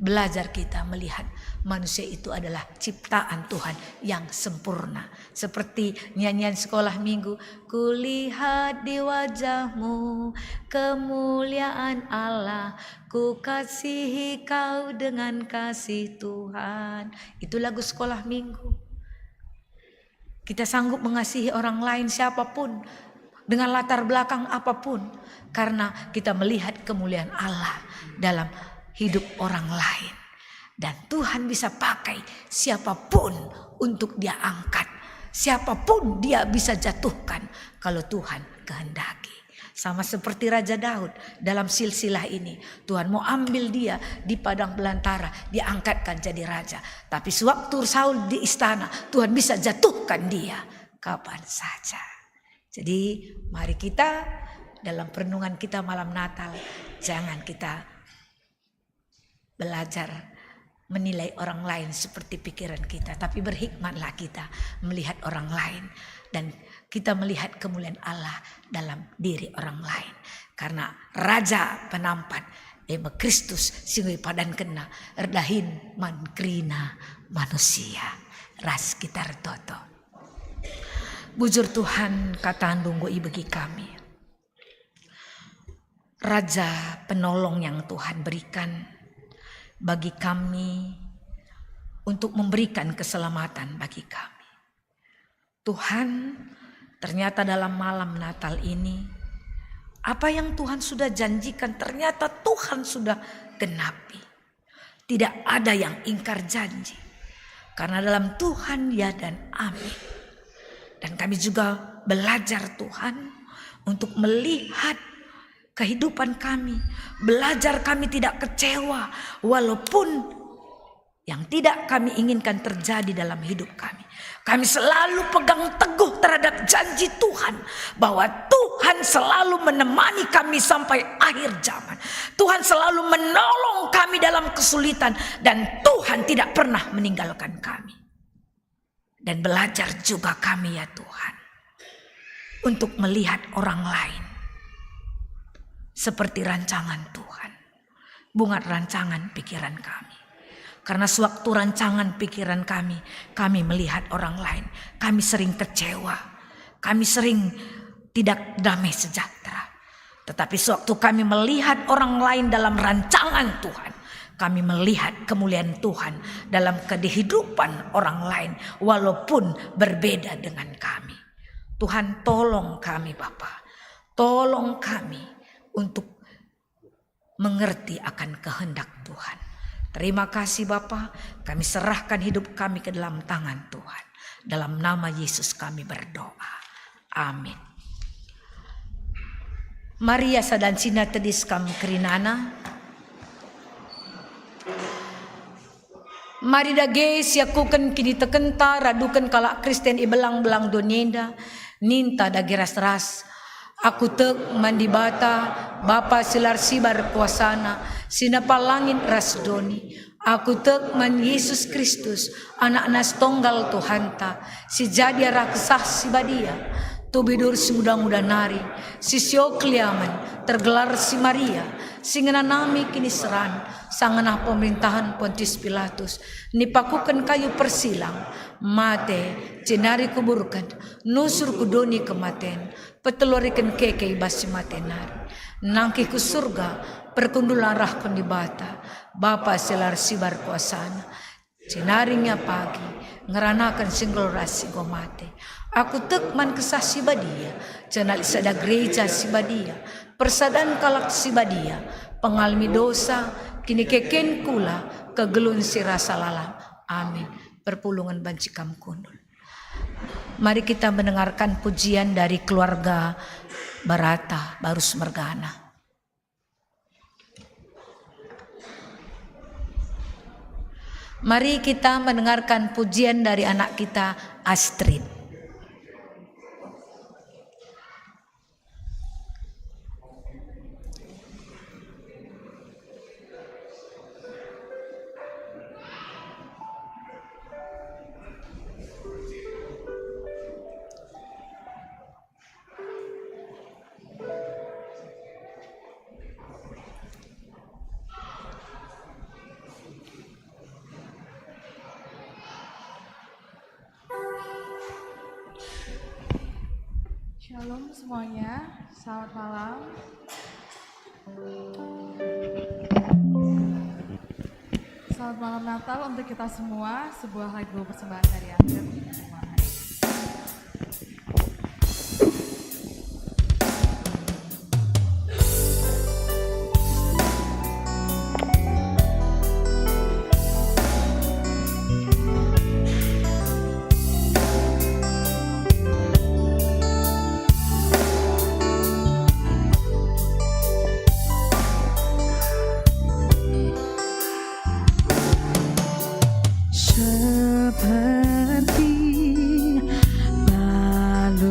Belajar kita melihat manusia itu adalah ciptaan Tuhan yang sempurna. Seperti nyanyian sekolah minggu, kulihat di wajahmu kemuliaan Allah, ku kasihi kau dengan kasih Tuhan. Itu lagu sekolah minggu. Kita sanggup mengasihi orang lain siapapun, dengan latar belakang apapun, karena kita melihat kemuliaan Allah dalam hidup orang lain. Dan Tuhan bisa pakai siapapun untuk dia angkat. Siapapun dia bisa jatuhkan kalau Tuhan kehendaki. Sama seperti Raja Daud dalam silsilah ini. Tuhan mau ambil dia di padang belantara, diangkatkan jadi raja. Tapi sewaktu Saul di istana, Tuhan bisa jatuhkan dia kapan saja. Jadi mari kita dalam perenungan kita malam Natal, jangan kita belajar menilai orang lain seperti pikiran kita, tapi berhikmatlah kita melihat orang lain dan kita melihat kemuliaan Allah dalam diri orang lain. Karena Raja penampat Kristus singui padan kena erdahin mankrina manusia ras kita retoto. Bujur Tuhan kata andunggo bagi kami. Raja penolong yang Tuhan berikan bagi kami untuk memberikan keselamatan bagi kami. Tuhan, ternyata dalam malam Natal ini, apa yang Tuhan sudah janjikan ternyata Tuhan sudah genapi. Tidak ada yang ingkar janji. Karena dalam Tuhan ya dan amin. Dan kami juga belajar Tuhan untuk melihat kehidupan kami, belajar kami tidak kecewa walaupun yang tidak kami inginkan terjadi dalam hidup kami. Kami selalu pegang teguh terhadap janji Tuhan bahwa Tuhan selalu menemani kami sampai akhir zaman. Tuhan selalu menolong kami dalam kesulitan dan Tuhan tidak pernah meninggalkan kami. Dan belajar juga kami ya Tuhan untuk melihat orang lain seperti rancangan Tuhan, bukan rancangan pikiran kami. Karena sewaktu rancangan pikiran kami melihat orang lain, kami sering kecewa, kami sering tidak damai sejahtera. Tetapi sewaktu kami melihat orang lain dalam rancangan Tuhan, kami melihat kemuliaan Tuhan dalam kehidupan orang lain walaupun berbeda dengan kami. Tuhan tolong kami Bapa, tolong kami untuk mengerti akan kehendak Tuhan. Terima kasih Bapa, kami serahkan hidup kami ke dalam tangan Tuhan. Dalam nama Yesus kami berdoa. Amin. Maria sadancina tedis kam kerinana. Mari dage siakukan kini tekenta radukan kalak Kristen ibelang-belang donienda. Ninta dage ras-ras. Aku tek mandi bata, Bapa silar sibar kuasana, sinapalangin ras doni. Aku tek man Yesus Kristus, anak nas tonggal Tuhanta, si jadi raksah si badia. Tubidur si muda-muda nari, si siokliaman, tergelar si Maria, si nami kini seran, sanganah pemerintahan Pontius Pilatus, nipakukan kayu persilang, mate, cenari kuburkan, nusur kudoni kematen, petelurikan keke basi matenar, nangki ku surga, perkundulan rahkon di bata, Bapa selar sibar kuasana, cenarinya pagi, ngeranakan singgol rasi gomate. Aku tekman kesah si badia, cenal sada gereja si badia, persadan kalak si badia, pengalmi dosa, kini keken kula, kegelun si rasa lalam. Amin. Perpulungan bancikam kundul. Mari kita mendengarkan pujian dari keluarga Barata Barus Mergana. Mari kita mendengarkan pujian dari anak kita Astrid. Shalom semuanya, selamat malam. Selamat malam Natal untuk kita semua, sebuah lagu persembahan dari Akhir. Seperti balungan,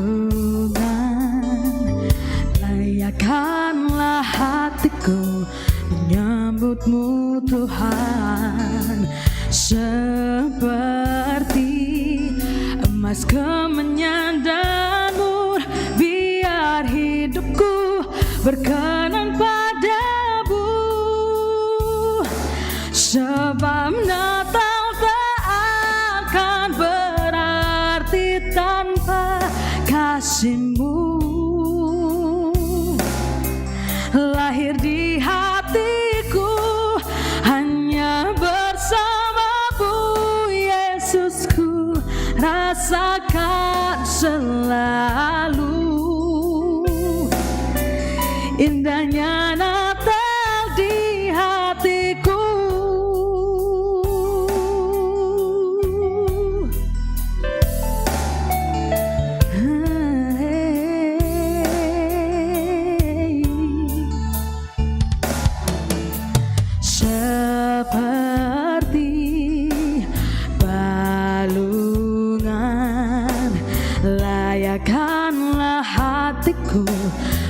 layakkanlah hatiku menyambutmu Tuhan. Seperti emas kemenyan dan mur, biar hidupku berkenan padamu. Sebab Natal tak akan berarti tanpa kasih-Mu. Lahir di hatiku hanya bersama-Mu, Yesusku, rasakan selalu indahnya Natal di hatiku. Seperti balungan, layakkanlah hatiku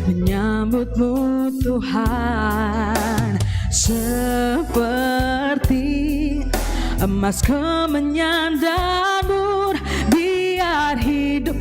menyambut-Mu Tuhan. Seperti emas kemenyan dan mur, biar hidup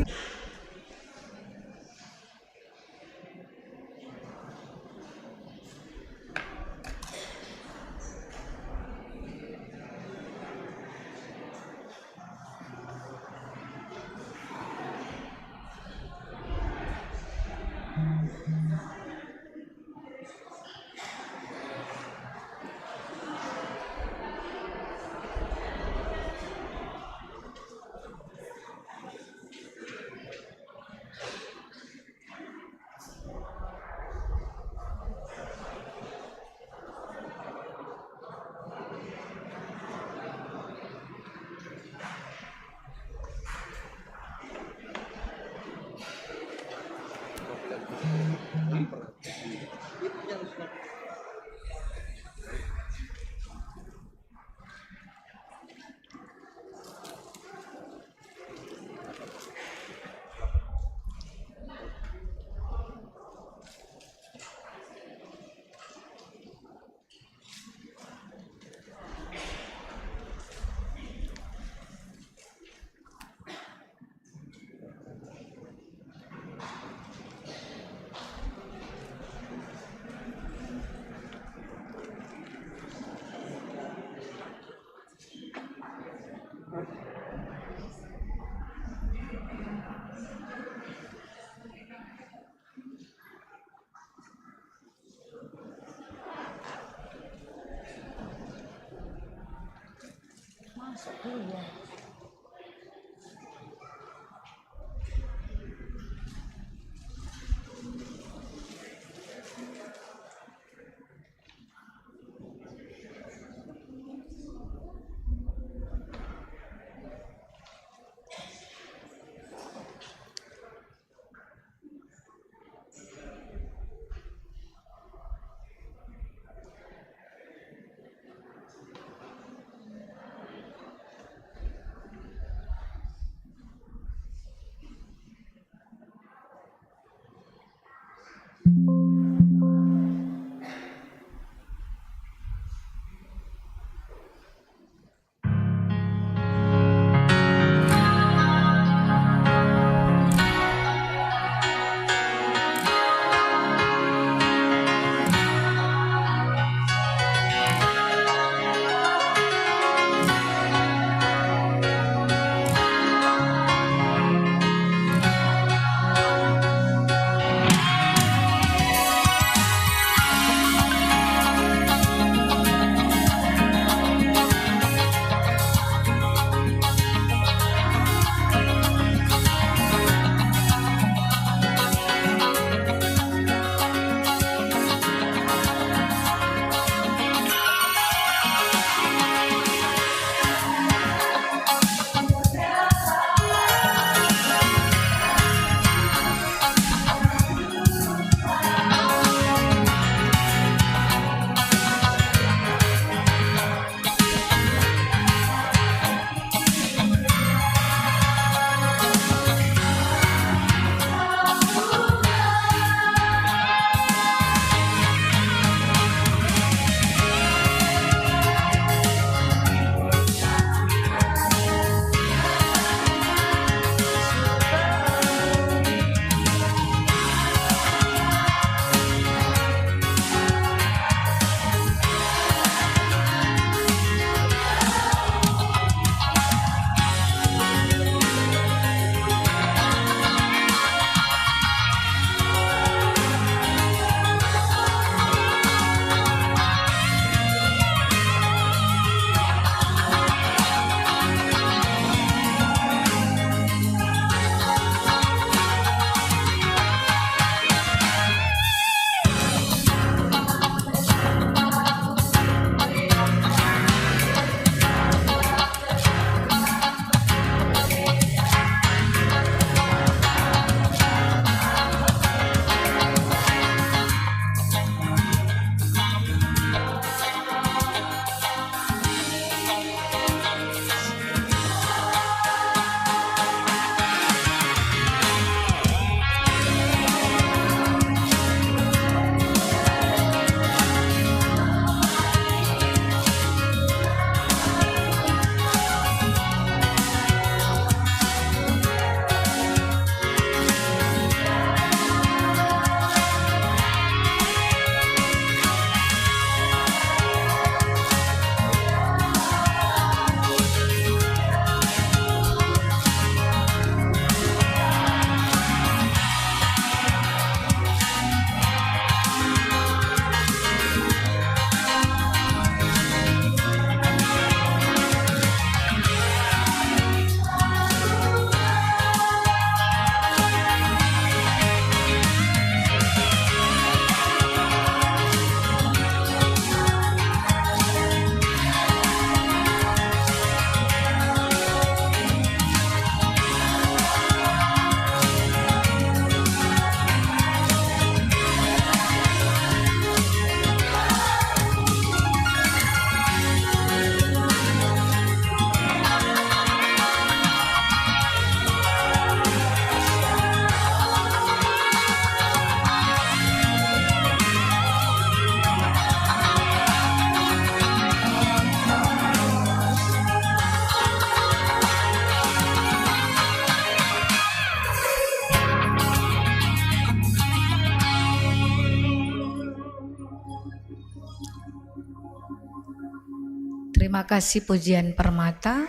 Terima kasih pujian Permata.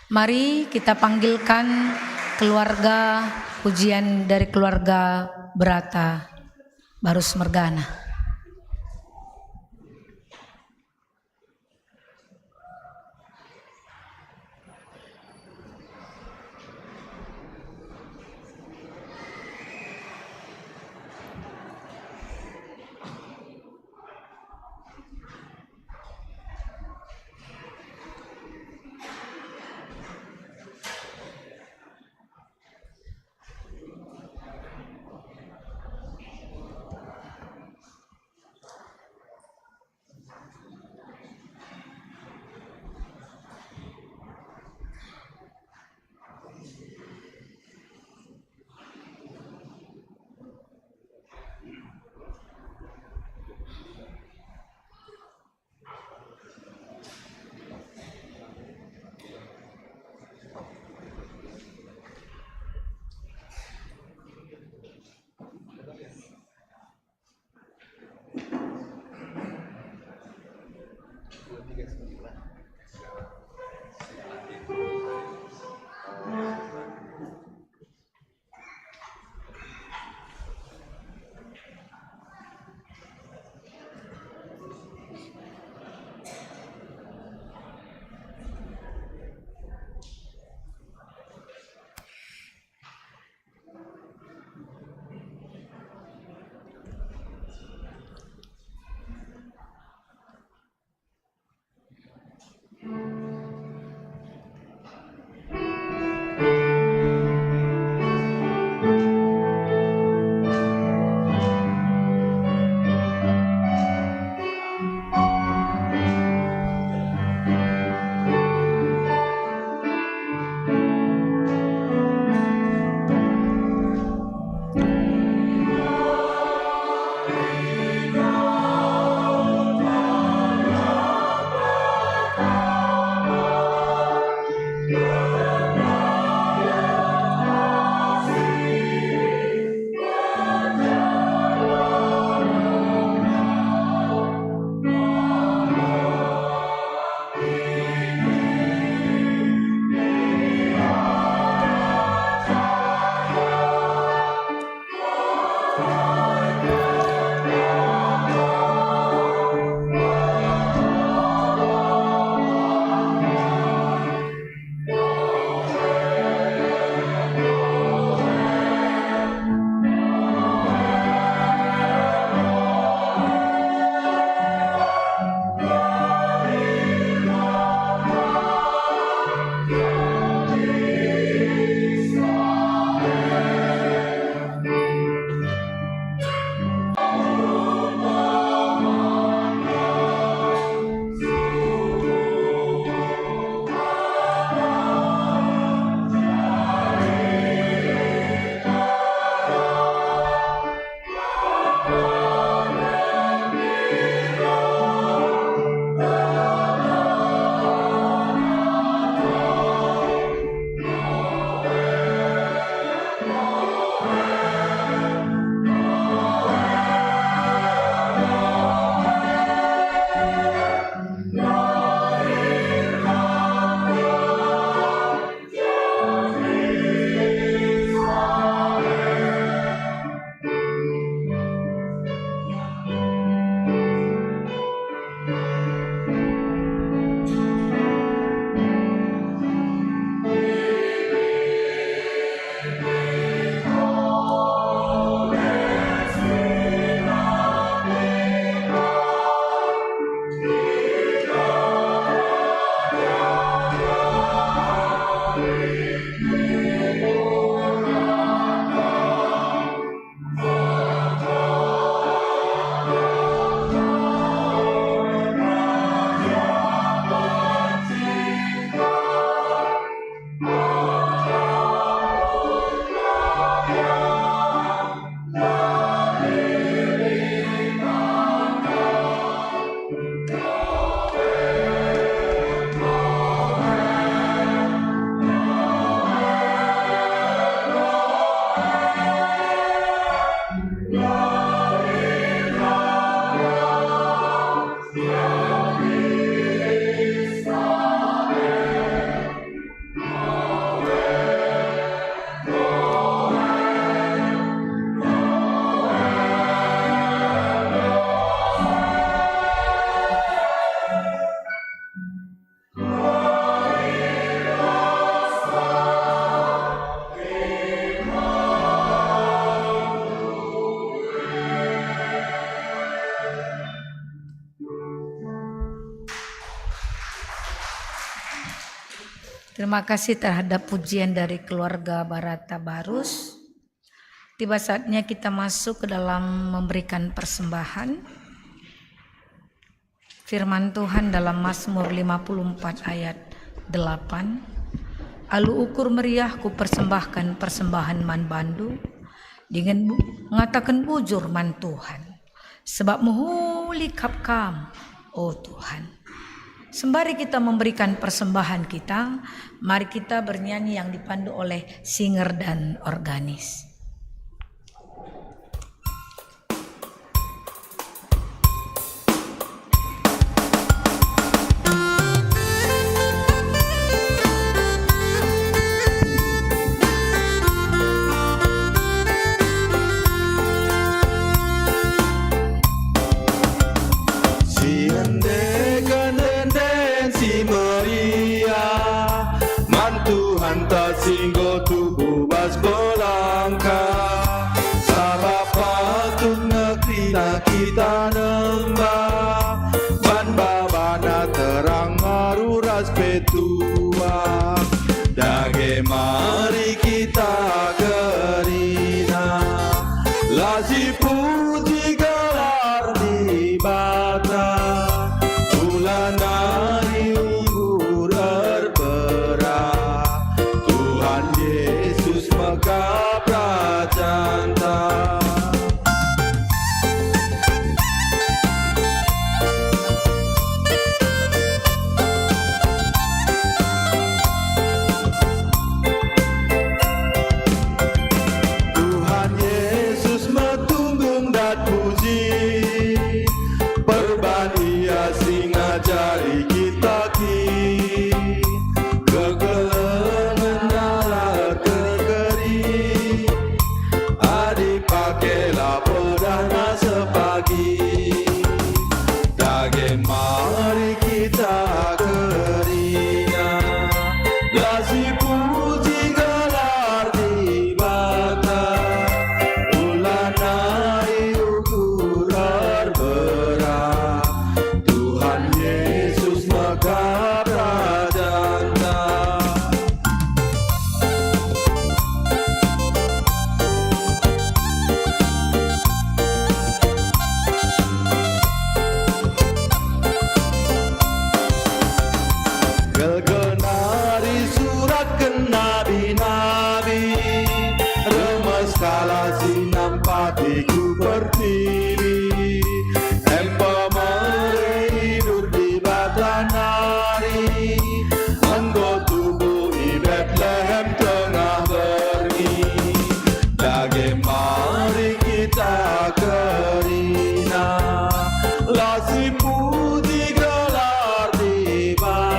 Mari kita panggilkan keluarga pujian dari keluarga Berata Barus Mergana. Terima kasih terhadap pujian dari keluarga Barata Barus. Tiba saatnya kita masuk ke dalam memberikan persembahan. Firman Tuhan dalam Mazmur 54 ayat 8. Alu ukur meriah ku persembahkan persembahan man bandu, dengan mengatakan bujur man Tuhan. Sebab muhuli kap kam, oh Tuhan. Sembari kita memberikan persembahan kita, mari kita bernyanyi yang dipandu oleh singer dan organis. Singgo tubuh bas belangka sabab patut negeri kita nembah ban babana terang maruras petua dage mari kita gerina lasi puji gelar di bata bulan dari ukur berperang Tuhan Yesus maka prajanta. Tuhan Yesus metunggung dan puji, perban ia sing ngajari kita ki. Pakailah pedana sepagi, dage mari kita kerina, lasi puji gelar di bata, ulana ukur berah, Tuhan Yesus maka prajanta. Gelgenari surat ke nabi-nabi, remes kala sinam patiku pertiwi, empa hidup di batanari, anggo tubuh di Bethlehem tengah bergi, dage mari kita kerina, lasi puji gelar di bata.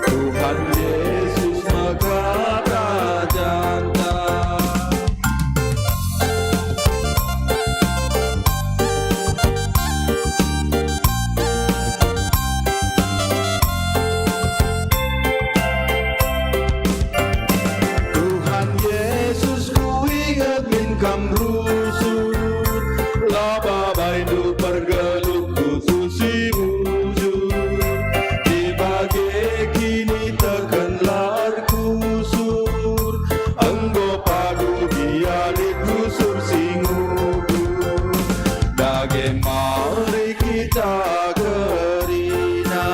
Tuhan Yesus maka prajanta. Tuhan Yesus ku ingat min kam rusut, laba baindu pergeluk kususi wujud, dibagi kini tekenlar kusur, enggo padu dia di kusur singukur, dage mari kita gerina,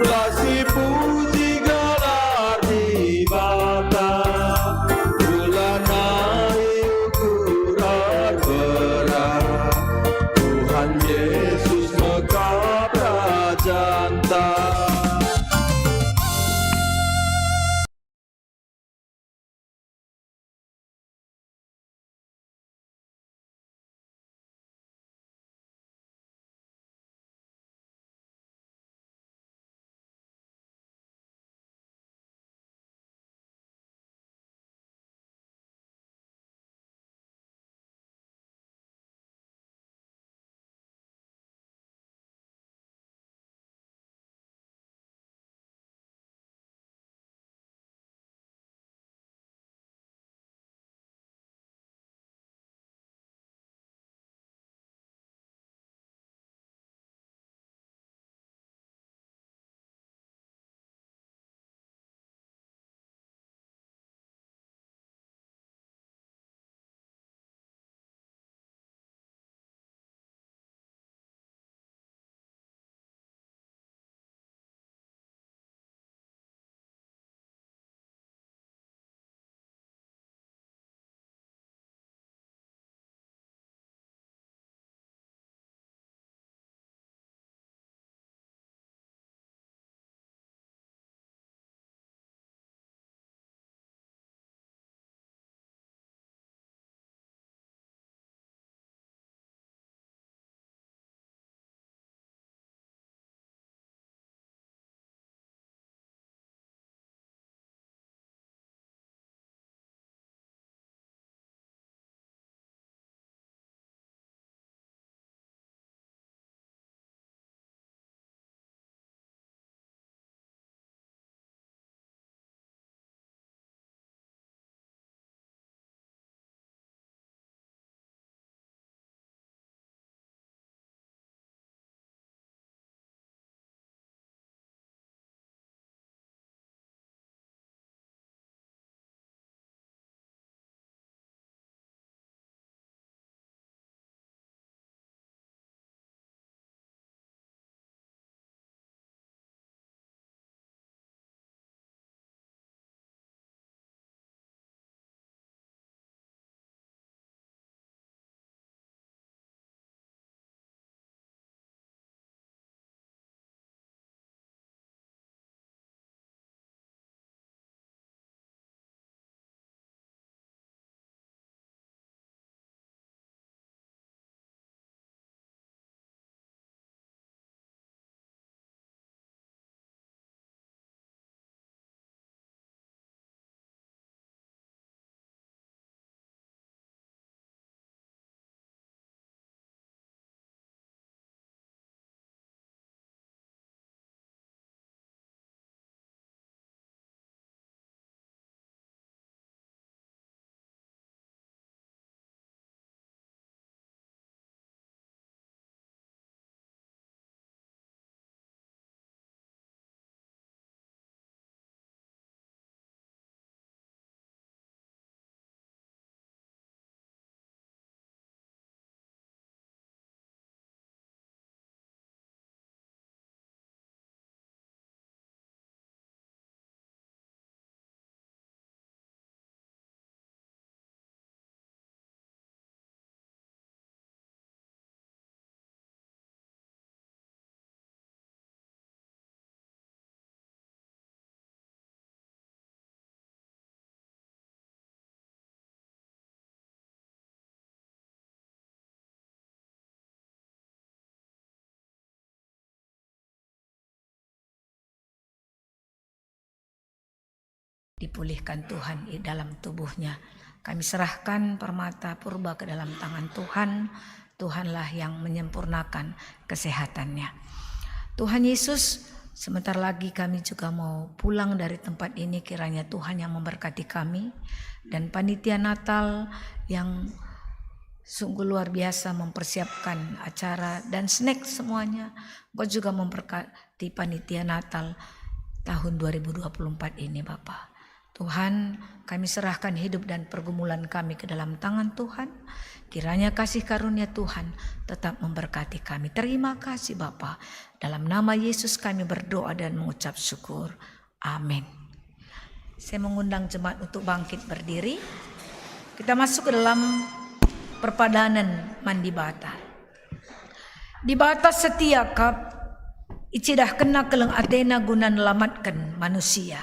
lasi puji gelar di bata, ulana ukur berah, Tuhan Yesus maka prajanta. dipulihkan Tuhan di dalam tubuhnya. Kami serahkan permata purba ke dalam tangan Tuhan. Tuhanlah yang menyempurnakan kesehatannya. Tuhan Yesus, sebentar lagi kami juga mau pulang dari tempat ini. Kiranya Tuhan yang memberkati kami dan panitia Natal yang sungguh luar biasa mempersiapkan acara dan snack semuanya. Engkau juga memberkati panitia Natal tahun 2024 ini Bapak. Tuhan, kami serahkan hidup dan pergumulan kami ke dalam tangan Tuhan. Kiranya kasih karunia Tuhan tetap memberkati kami. Terima kasih Bapa. Dalam nama Yesus kami berdoa dan mengucap syukur. Amin. Saya mengundang jemaat untuk bangkit berdiri. Kita masuk ke dalam perpadanan mandi bata. Di bata setia kap, icidah kena keleng Athena guna nelamatkan manusia.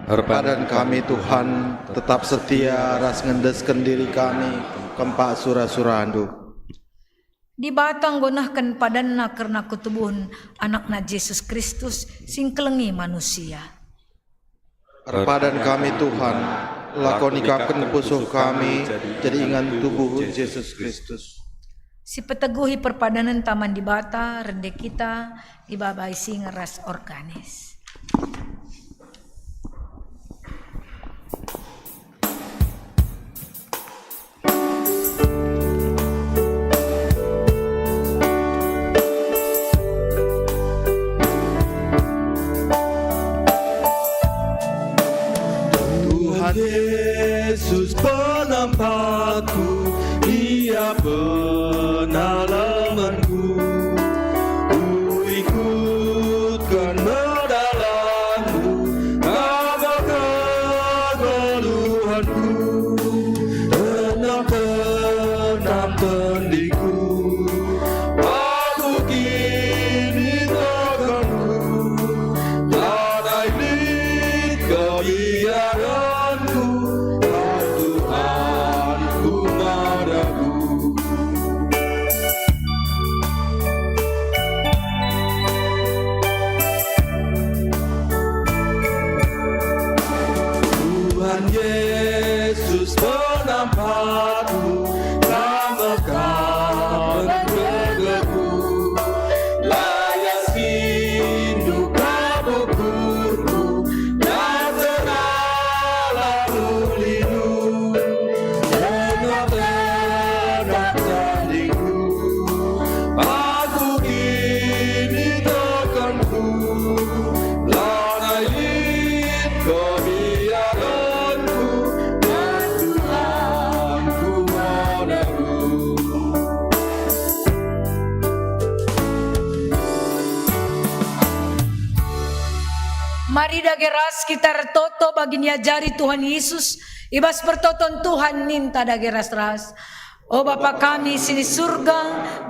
Padan kami Tuhan tetap setia ras ngendesken diri kami kempak sura-surandu. Di batang gonahkan padanna karena kutubuhun anakna Yesus Kristus sing kelengi manusia. Padan kami Tuhan lakonikaken pusuh kami jadi ingan tubuh Yesus Kristus. Si peteguhi perpadanan taman di bata rende kita dibabai sing ras organis. Yesus penampakku, Dia penolonganku. Ku ikutkan medalanmu, apakah keluhanku. Tenang pendiku, aku kini teganku. Ladai lid kebiaranku, Tuhanku padaku. Tuhan Yesus penampakku, selamatkan keluargaku. Layas rindu kabukurku, dan selalu lindung. Tenang tandingku, aku kini tekanku. Ladai lid kebiaranku, dan Tuhanku padaku. Mari dageras kita retoto baginya jari Tuhan Yesus. Ibas pertoton Tuhan ninta dageras ras. Oh Bapa kami sini surga,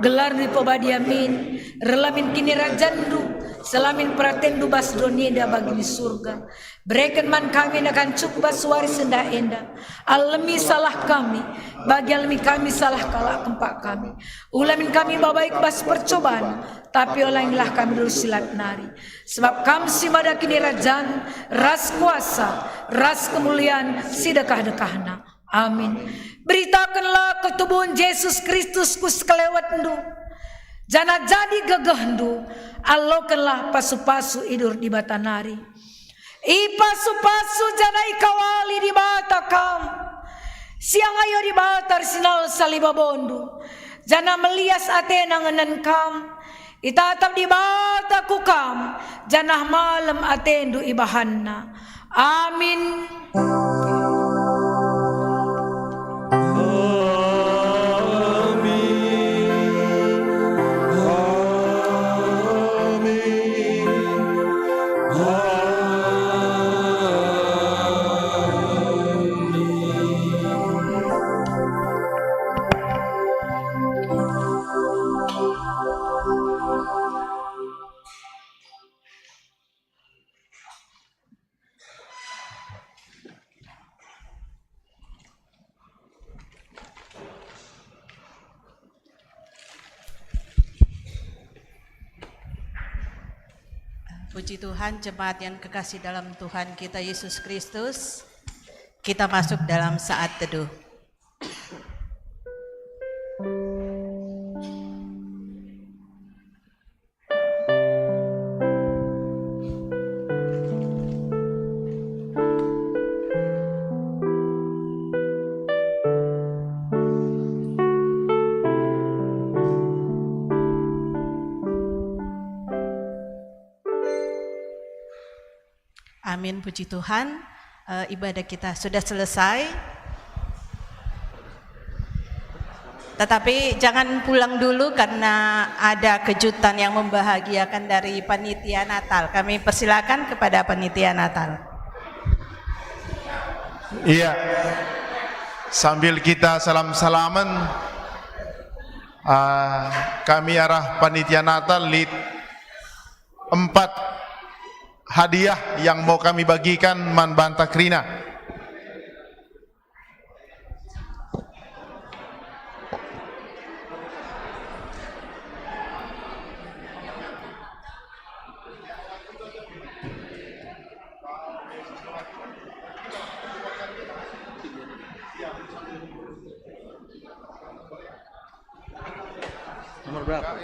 gelar di pobadiamin, relamin kini rajandu, selamin pratendu bas donieda bagini surga. Berikan man kami akan cukup bas waris senda enda. Alami salah kami, bagi alami kami salah kalah kempak kami. Ulamin kami babaik bas percobaan, tapi olahlah kami dulu silat nari. Sebab kami si mada kini rajan, ras kuasa, ras kemuliaan, sidekah-dekahna. Amin. Beritakanlah ketubuhan Yesus Kristus kus kelewat ndu. Jana jadi gegehndu. Alokanlah pasu-pasu idur di batanari. Ipasu-pasu jana ikawali di batakam. Siang ayo di batar sinal salibabondu. Jana melias Athena ngenen kam. Itatap di bataku kam. Janah malam atendu ibahanna. Amin. Puji Tuhan, jemaat yang kekasih dalam Tuhan kita Yesus Kristus, kita masuk dalam saat teduh. Amin, puji Tuhan. Ibadah kita sudah selesai. Tetapi jangan pulang dulu karena ada kejutan yang membahagiakan dari panitia Natal. Kami persilakan kepada panitia Natal. Iya, sambil kita salam-salaman, kami arah panitia Natal lead 4 hadiah yang mau kami bagikan Man Banta Krina. Nomor berapa?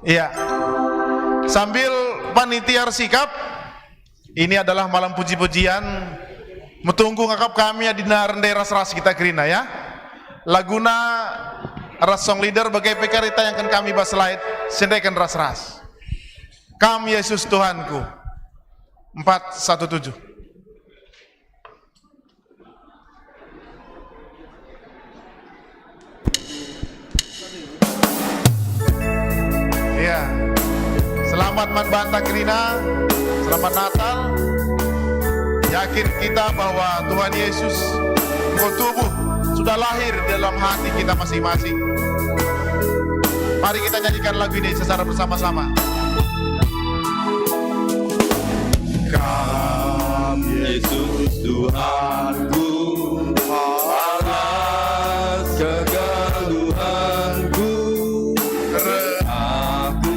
Iya, sambil panitia sikap, ini adalah malam puji-pujian, metunggu ngakap kami adina rendai ras-ras kita Krina ya. Laguna ras song leader bagai pekarita yang akan kami baslide, sendekan ras-ras. Kam Yesus Tuhanku, 417. Ya, selamat Man Banta Krina, selamat Natal. Yakin kita bahwa Tuhan Yesus, Engkau tubuh sudah lahir dalam hati kita masing-masing. Mari kita nyanyikan lagu ini secara bersama-sama. Kam Yesus Tuhanku, alas kegaluhanku, aku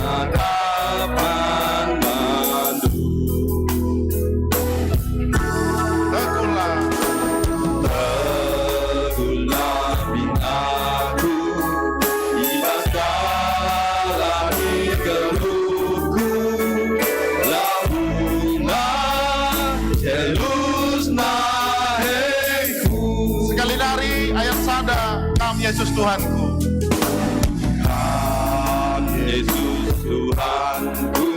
hadapan mandu. Teguhlah binaku, ibadahlah di geluhku, lahuna jelus naheku. Sekali lari ayat sada, Kam Yesus Tuhanku. Kam Yesus Tuhanku,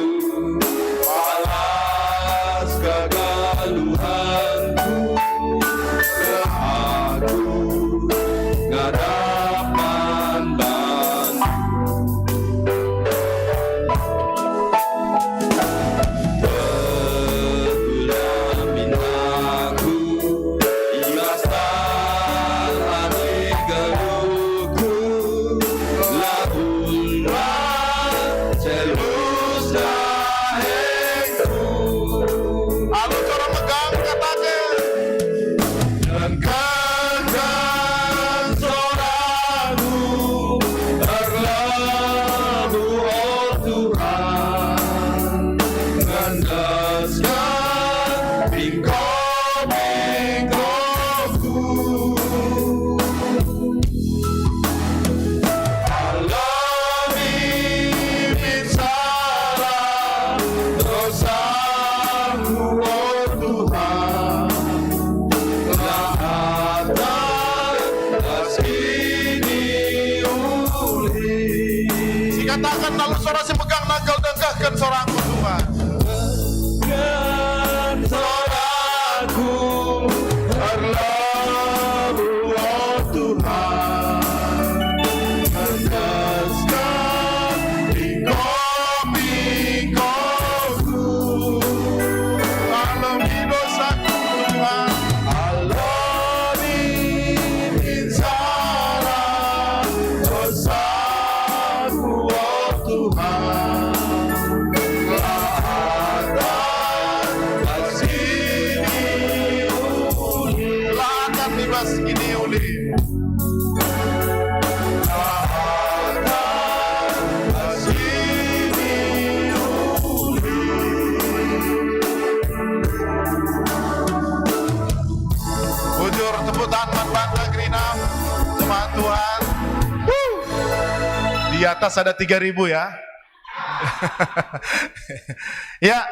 alas kegaluhanku, aku ngadapan teguhlah binaku, ibadahlah di geluhku, lahuna jelus naheku. Alun cara megang katanya. Angkatkan suaramu, berlagu oh Tuhan, ngandaskan bingkong-bingkongku. Alami bicara dosaku oh Tuhan, Katakan lalu suara si pegang nagal dengkahkan soraku Tuhan. dengan suaraku berlalu oh Tuhan, ngandaskan bingkong-bingkongku. Alami dosaku Tuhan. Alami bicara dosaku oh Tuhan, Lakan libas ini uli. di atas ada 3.000 ya. Ya,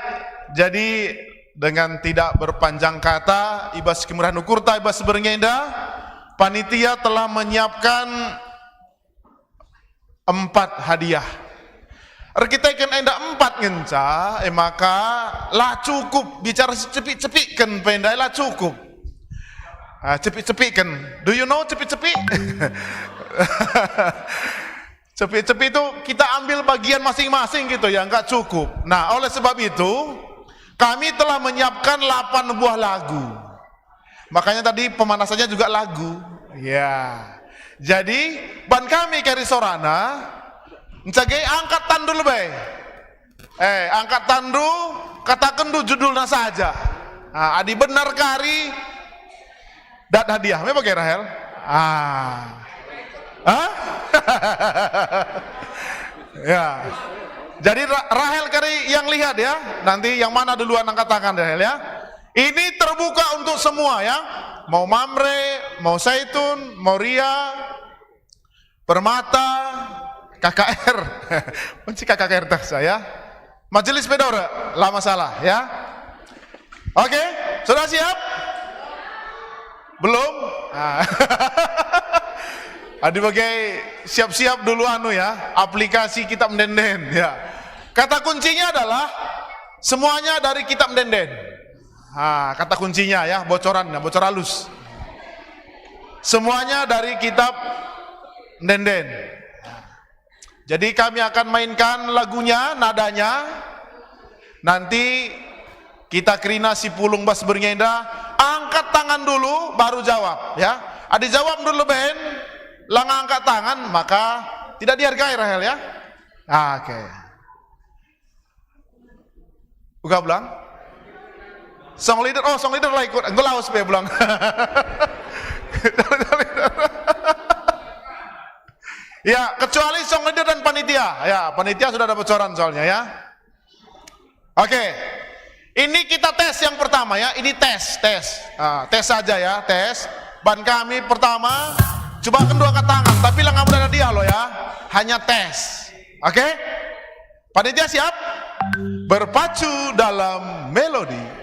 jadi dengan tidak berpanjang kata, Ibas Kemurahan Ukurta, Ibas Berngenda, panitia telah menyiapkan 4 hadiah. Kita kan enda 4 ngenca, maka lah cukup bicara cepik-cepik kan pendai lah cukup. Cepik-cepik kan, do you know cepik-cepik? Cepik-cepik itu kita ambil bagian masing-masing gitu ya, nggak cukup. Nah, oleh sebab itu kami telah menyiapkan 8 buah lagu. Makanya tadi pemanasannya juga lagu. Ya. Jadi ban kami kari Sorana, ncagai angkat tandu lebih. Angkat tandu, katakan du judulnya saja. Adi benar kari dat hadiah. Memang pakai Rahel? Ya. Jadi Rahel kari yang lihat ya. Nanti yang mana duluan angkat tangan Rahel ya. Ini terbuka untuk semua ya. Mau Mamre, mau Zaitun, mau Ria, Permata, KKR. Kunci KKR dah saya. Majelis Pedora, lah masalah ya. Oke, sudah siap? Belum? Dibagai siap-siap dulu ya, aplikasi Kitab Mendenden ya. Kata kuncinya adalah semuanya dari Kitab Mendenden. Kata kuncinya ya, bocorannya, bocor halus. Semuanya dari Kitab Mendenden. Jadi kami akan mainkan lagunya, nadanya. Nanti kita kerina si Pulung Bas Berngenda, angkat tangan dulu baru jawab ya. Adi jawab dulu Ben, lang angkat tangan maka tidak dihargai Rahel ya. Oke. Uga bilang? Song leader lah ikut. Gue lawas be bilang. Ya, kecuali song leader dan panitia. Ya, panitia sudah ada bocoran soalnya ya. Oke. Ini kita tes yang pertama ya. Ini tes. Tes saja ya, tes. Ban kami pertama, coba kedua angkat tangan, tapi lah nggak ada dia loh ya. Hanya tes. Oke? Panitia siap? Berpacu dalam melodi.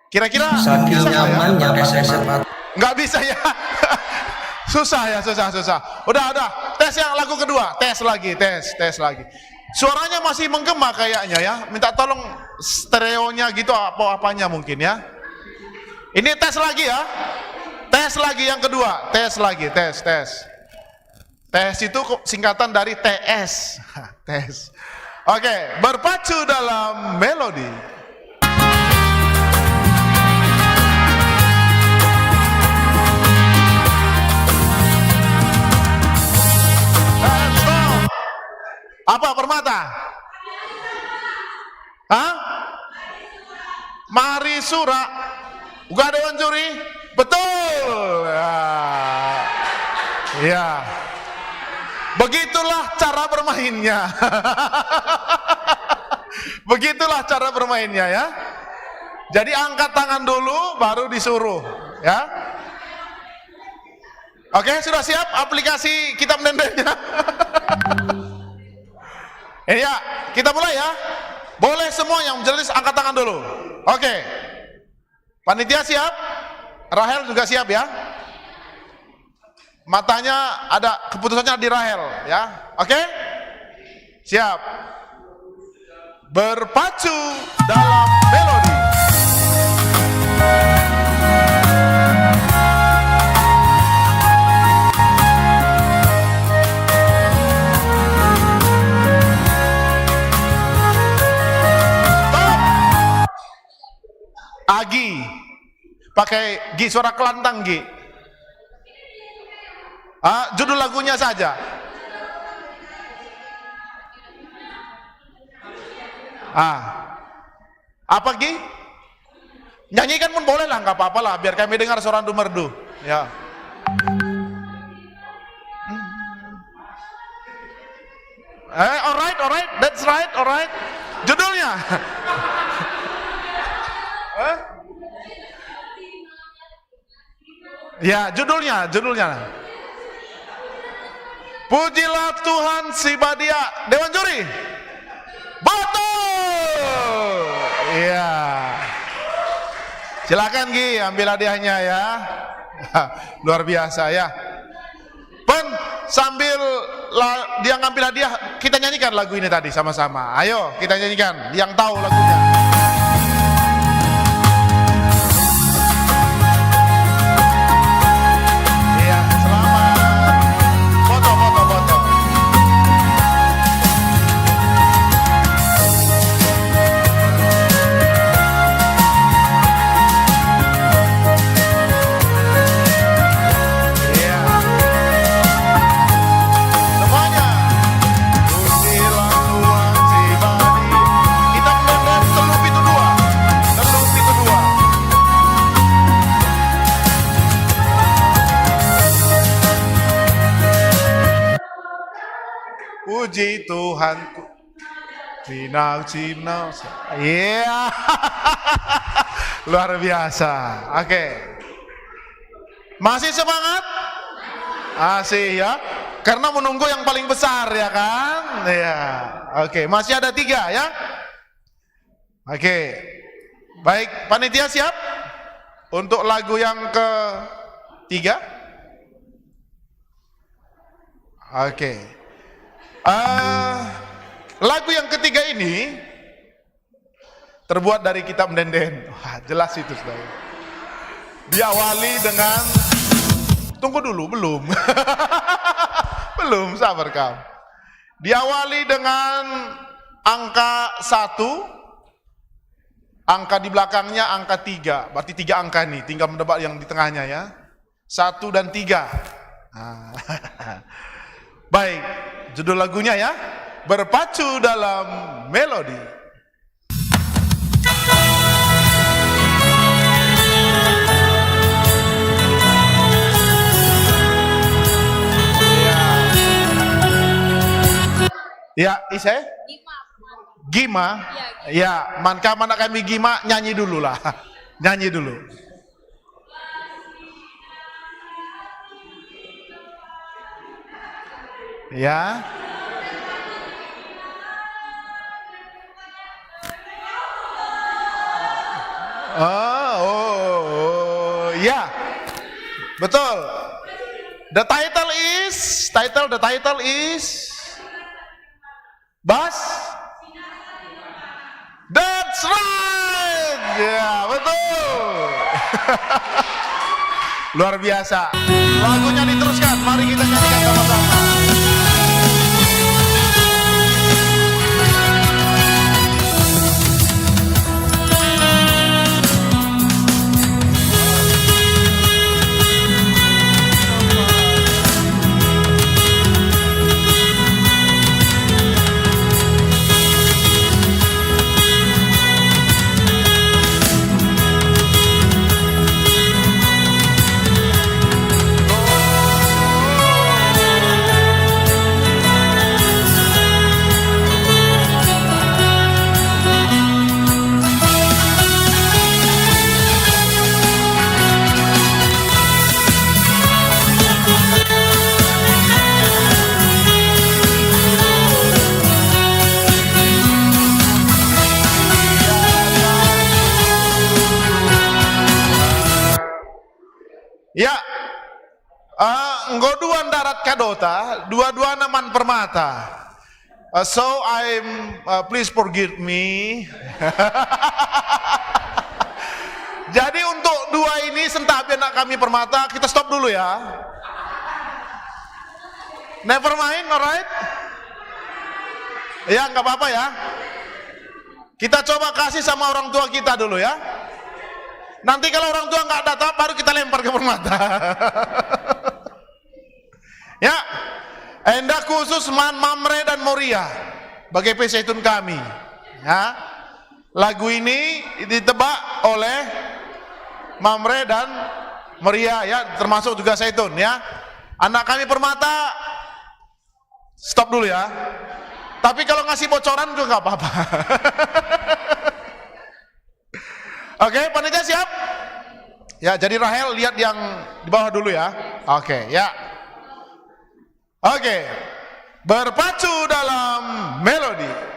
Kira-kira saking nyamannya pakai sepatu. Nggak bisa ya. Susah. Udah. Tes yang lagu kedua. Tes lagi. Suaranya masih menggema kayaknya ya. Minta tolong stereonya gitu apanya mungkin ya. Ini tes lagi ya. Tes lagi yang kedua. Tes lagi. Tes itu singkatan dari TS. Tes. Oke, berpacu dalam melodi. Apa Permata? Mari Sura. Uga Dewan Juri? Betul. Ya. Begitulah cara bermainnya. Begitulah cara bermainnya ya. Jadi angkat tangan dulu baru disuruh ya. Oke, sudah siap aplikasi Kitab Mendendennya? Ya, kita mulai ya. Boleh semua yang jelas angkat tangan dulu. Oke. Panitia siap? Rahel juga siap ya? Matanya ada keputusannya di Rahel ya. Oke? Siap. Berpacu dalam melodi. Agi, pakai Gi, suara kelantang Gi. Judul lagunya saja. Apa Gi? Nyanyikan pun boleh lah, nggak apa-apa lah, biar kami dengar suara merdu. Ya. Alright, that's right, alright. Judulnya? Ya, judulnya. Pujilah Tuhan si Badia. Dewan juri? Betul. Iya. Silakan Gi, ambil hadiahnya ya. Luar biasa ya. Sambil dia ngambil hadiah, kita nyanyikan lagu ini tadi sama-sama. Ayo kita nyanyikan, yang tahu lagunya. Iya, selamat. Foto. Puji Tuhanku, Cinau. Iya, luar biasa. Oke, masih semangat? Masih ya, karena menunggu yang paling besar ya kan? Iya. Oke, masih ada 3 ya. Oke, baik, panitia siap untuk lagu yang ke-3? Oke. Lagu yang ketiga ini terbuat dari kitab Denden. Wah, jelas itu saudara. Diawali dengan, tunggu dulu, belum. Belum, sabar kau. Diawali dengan angka 1, angka di belakangnya angka 3, berarti 3 angka nih, tinggal menebak yang di tengahnya ya. 1 dan 3. Baik, judul lagunya ya, Berpacu dalam Melodi. Ya, Isai? Gima? Ya, mana kami Gima, nyanyi dulu lah. Nyanyi dulu. Ya. Ya. Betul. The title is Bas? That's right. Ya, betul. Luar biasa. Lagunya diteruskan. Mari kita nyanyikan sama-sama. Ya, nggoduan darat kadota, dua-dua naman permata. So please forgive me. Jadi untuk 2 ini sentapi anak kami permata, kita stop dulu ya. Never mind, alright? Ya, nggak apa-apa ya. Kita coba kasih sama orang tua kita dulu ya. Nanti kalau orang tua nggak datang, baru kita lempar ke permata. Ya, endah khusus Man Mamre dan Moria, bagi peseitun kami. Ya. Lagu ini ditebak oleh Mamre dan Maria ya, termasuk juga Zaitun ya. Anak kami Permata, stop dulu ya. Tapi kalau ngasih bocoran juga nggak apa-apa. Oke, panitia siap? Ya, jadi Rahel lihat yang di bawah dulu ya. Oke, ya. Oke, berpacu dalam melodi.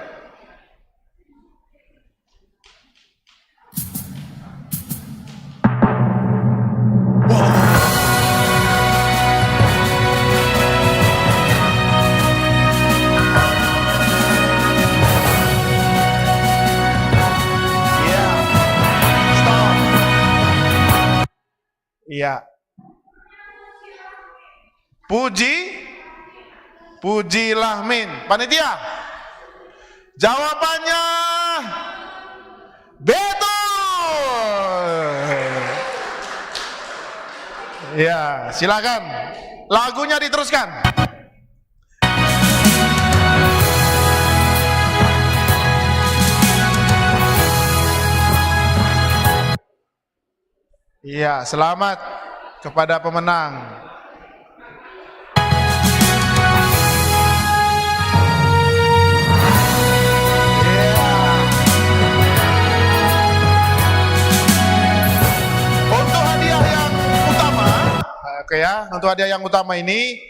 Iya. Pujilah min. Panitia. Jawabannya betul. Ya, silakan. Lagunya diteruskan. Iya, selamat kepada pemenang. Untuk hadiah yang utama, oke ya, untuk hadiah yang utama ini,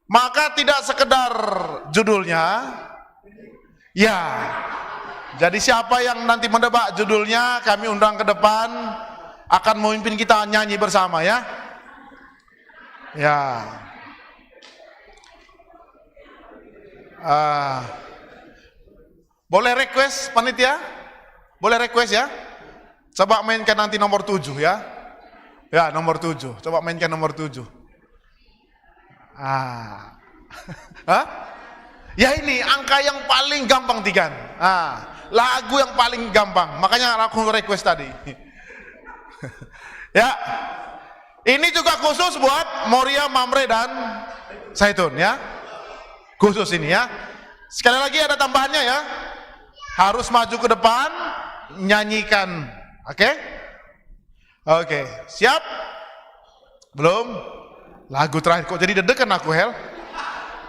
maka tidak sekedar judulnya, ya. Jadi siapa yang nanti menebak judulnya, kami undang ke depan. Akan memimpin kita nyanyi bersama ya. Ya. Boleh request panitia? Boleh request ya? Coba mainkan nanti nomor 7 ya. Ya, nomor 7. Coba mainkan nomor 7. Hah? Ya ini angka yang paling gampang Tigan. Lagu yang paling gampang. Makanya aku request tadi. Ya, ini juga khusus buat Moria, Mamre dan Zaitun ya, khusus ini ya. Sekali lagi ada tambahannya ya, harus maju ke depan nyanyikan, oke? Oke, siap? Belum? Lagu terakhir kok jadi deg-degan aku Hel.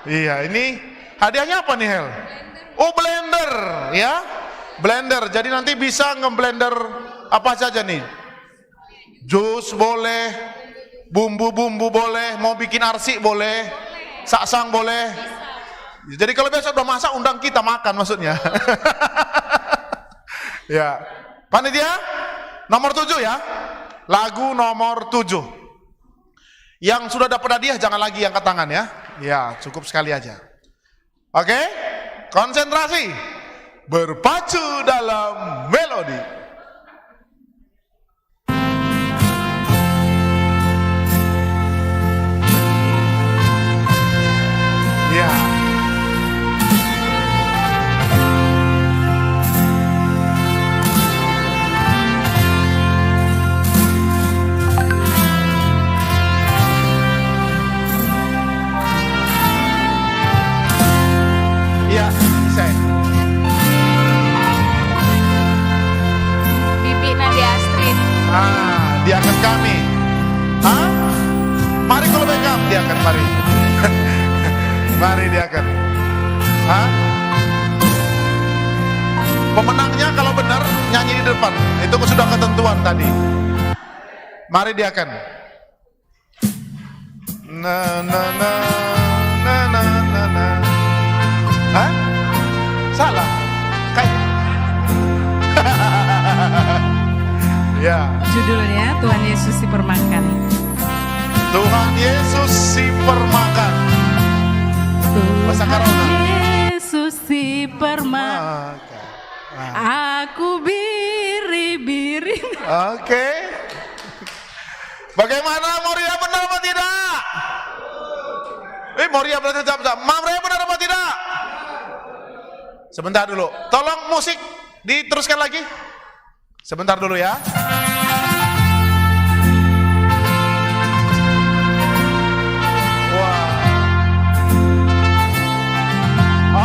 Iya, ini hadiahnya apa nih Hel? Oh blender ya, blender. Jadi nanti bisa ngeblender apa saja nih. Jus boleh, bumbu-bumbu boleh, mau bikin arsik boleh, saksang boleh. Jadi kalau besok udah masak undang kita makan maksudnya. Ya, panitia nomor 7 ya, lagu nomor 7. Yang sudah dapat hadiah jangan lagi angkat tangan ya. Ya, cukup sekali aja. Oke, konsentrasi, berpacu dalam melodi. Ya. Ya, saya. Bibi Nadia Astrid. Diangkat kami. Mari kalau backup diangkat mari. Mari diangkat. Pemenangnya kalau benar nyanyi di depan. Itu sudah ketentuan tadi. Mari diangkat. Na na na na na na na. Salah. Kayak. Ya. Judulnya Tuhan Yesus dipermakan. Tuhan Yesus dipermakan. Bahasa Karona. Yesus dipermakan. Aku biri-biri. Oke. Bagaimana Moria benar apa tidak? Moria benar jawab. Mamre benar apa tidak? Sebentar dulu. Tolong musik diteruskan lagi. Sebentar dulu ya. Wah.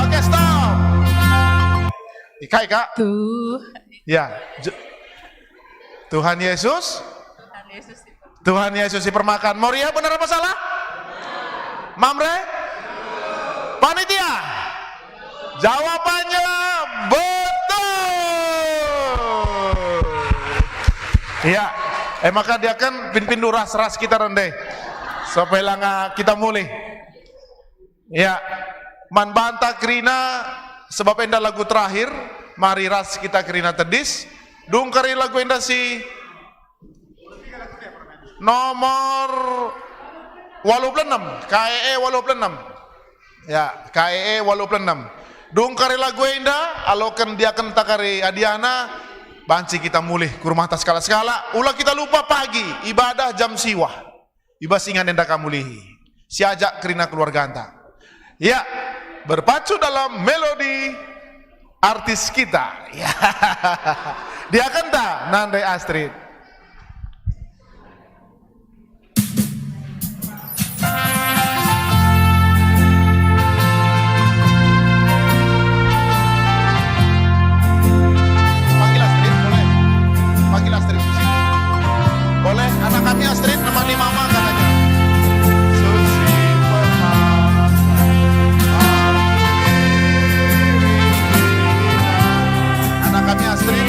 Oke, stop. Kai Kak. Tuh. Ya. Tuhan Yesus. Tuhan Yesus dipermakan. Moria benar apa salah? Mamre? Panitia? Jawabannya betul. Iya. Maka dia kan pindu ras kita rendeh. Supaya langa kita mulai. Ya. Man banta krina sebab enda lagu terakhir. Mari ras kita krina tedis. Dungkari lagu enda si nomor 86, KEE 86. Ya, KEE 86. Dungkari lagu enda, alokan dia kan takari adiana, banci kita mulih ke rumah tas skala-skala. Ulah kita lupa pagi, ibadah jam siwah. Ibas ingan enda kamulihi. Siajak kerina keluarga anta. Ya, berpacu dalam melodi artis kita. Ya. Dia kan tak, Nandai Astrid. Panggil Astrid di sini. Boleh anak kami Astrid nemani mama katanya. Susi permata, anak kami Astrid.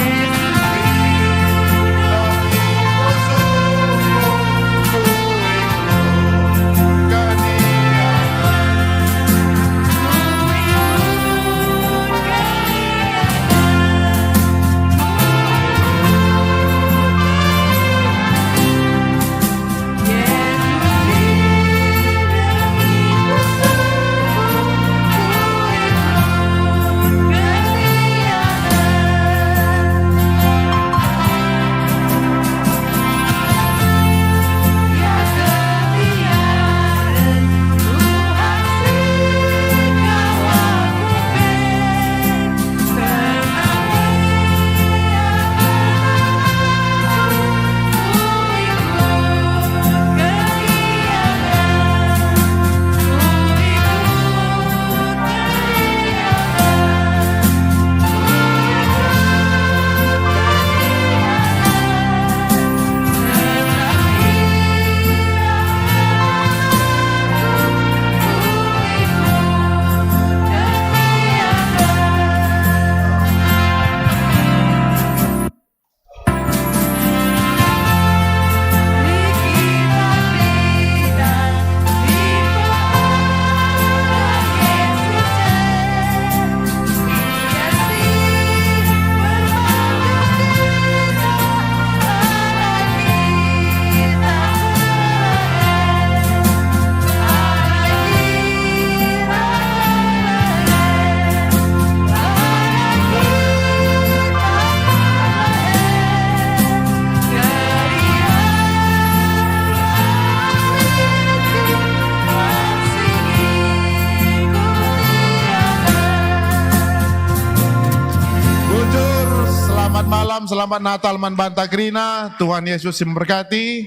Selamat Natal Man Bantakrina, Tuhan Yesus memberkati.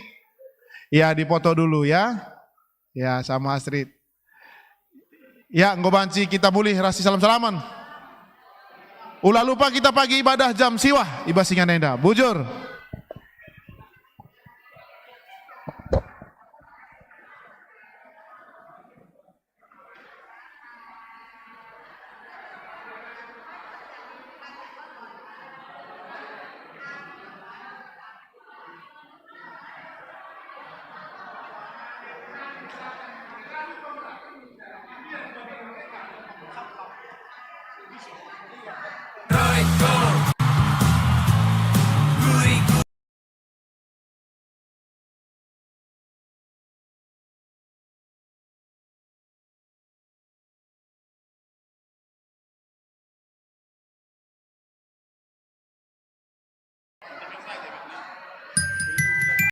Ya, dipoto dulu ya. Ya, sama Astrid. Ya, ngobanci kita mulih rasi salam-salaman. Ulah lupa kita pagi ibadah jam siwah, ibas singan enda. Bujur. Right, go.